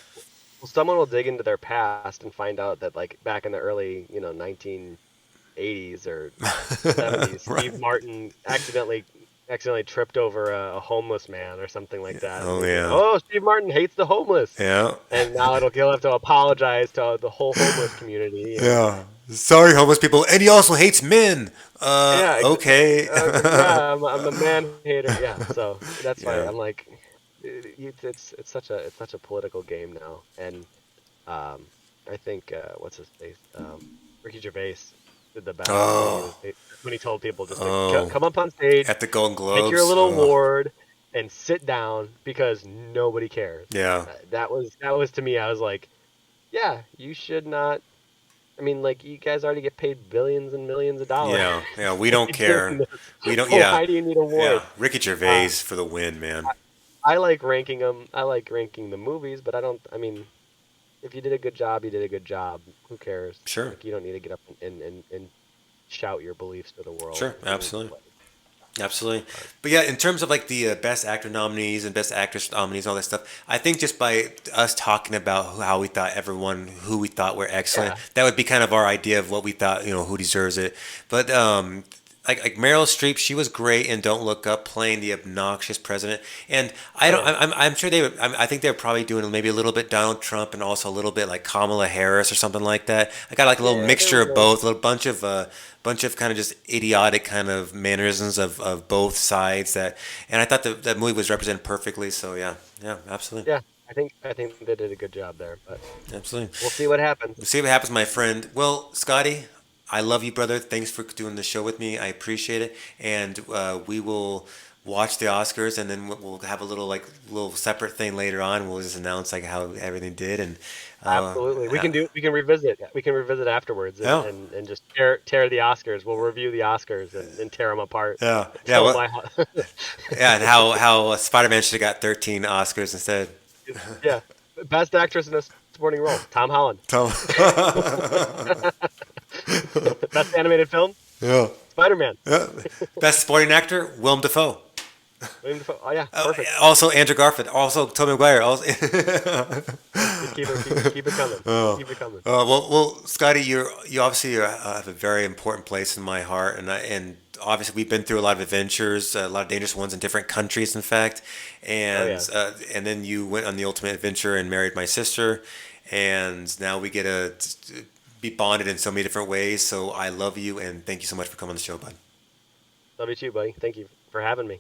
Well, someone will dig into their past and find out that like back in the early 1980s or 70s, Right. Steve Martin accidentally tripped over a homeless man or something like that. And Oh they say, yeah. oh, Steve Martin hates the homeless. Yeah. And now he'll have to apologize to the whole homeless community. Yeah. Sorry, homeless people. And he also hates men. Yeah, Okay. yeah, I'm a man hater. Yeah, so that's why Yeah. I'm like, it's such a political game now, and um, I think what's his face, Ricky Gervais did the best Oh. when he told people just to Oh. come up on stage, At the Golden take your Globes. little Oh. award, and sit down because nobody cares. Yeah. That was to me. I was like, yeah, you should not. I mean, like you guys already get paid billions and millions of dollars. Yeah. Yeah. We don't doing care. this. We don't. Yeah. Why do you need Yeah. awards? Ricky Gervais for the win, man. I like ranking them. I like ranking the movies, but I don't. I mean, if you did a good job, you did a good job. Who cares? Sure. Like, you don't need to get up and shout your beliefs to the world. Sure. Absolutely. Absolutely. But yeah, in terms of like the best actor nominees and best actress nominees, all that stuff, I think just by us talking about how we thought who we thought were excellent, Yeah. that would be kind of our idea of what we thought, who deserves it. But like Meryl Streep, she was great in Don't Look Up, playing the obnoxious president. And I don't, I'm sure they would. I think they're probably doing maybe a little bit Donald Trump and also a little bit like Kamala Harris or something like that. I got like a little Yeah, mixture there of we go. both, a little bunch of kind of just idiotic kind of mannerisms of both sides and I thought that movie was represented perfectly. So yeah, absolutely, Yeah, I think they did a good job there, but absolutely. we'll see what happens. We'll see what happens, my friend. Well, Scotty, I love you, brother. Thanks for doing the show with me. I appreciate it, and we will watch the Oscars, and then we'll have a little separate thing later on. We'll just announce like how everything did, and Absolutely, we can revisit. We can revisit afterwards Yeah. and just tear the Oscars. We'll review the Oscars and tear them apart. yeah, Tell well, 'em why- yeah, and how Spider-Man should have got 13 Oscars instead. yeah, best actress in a supporting role, Tom Holland. Tell Best animated film, yeah. Spider-Man. Yeah. Best supporting actor, Willem Dafoe. William Dafoe. Oh yeah, perfect. Also Andrew Garfield. Also Tobey Maguire. Also. Just keep it coming. Oh. Keep it coming. Well, Scotty, you obviously have a very important place in my heart, and obviously we've been through a lot of adventures, a lot of dangerous ones in different countries, in fact, and and then you went on the ultimate adventure and married my sister, and now we get to be bonded in so many different ways. So I love you, and thank you so much for coming on the show, bud. Love you too, buddy. Thank you for having me.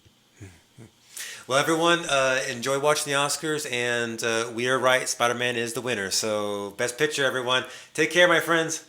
Well, everyone, enjoy watching the Oscars, and we are right. Spider-Man is the winner. So, best picture, everyone. Take care, my friends.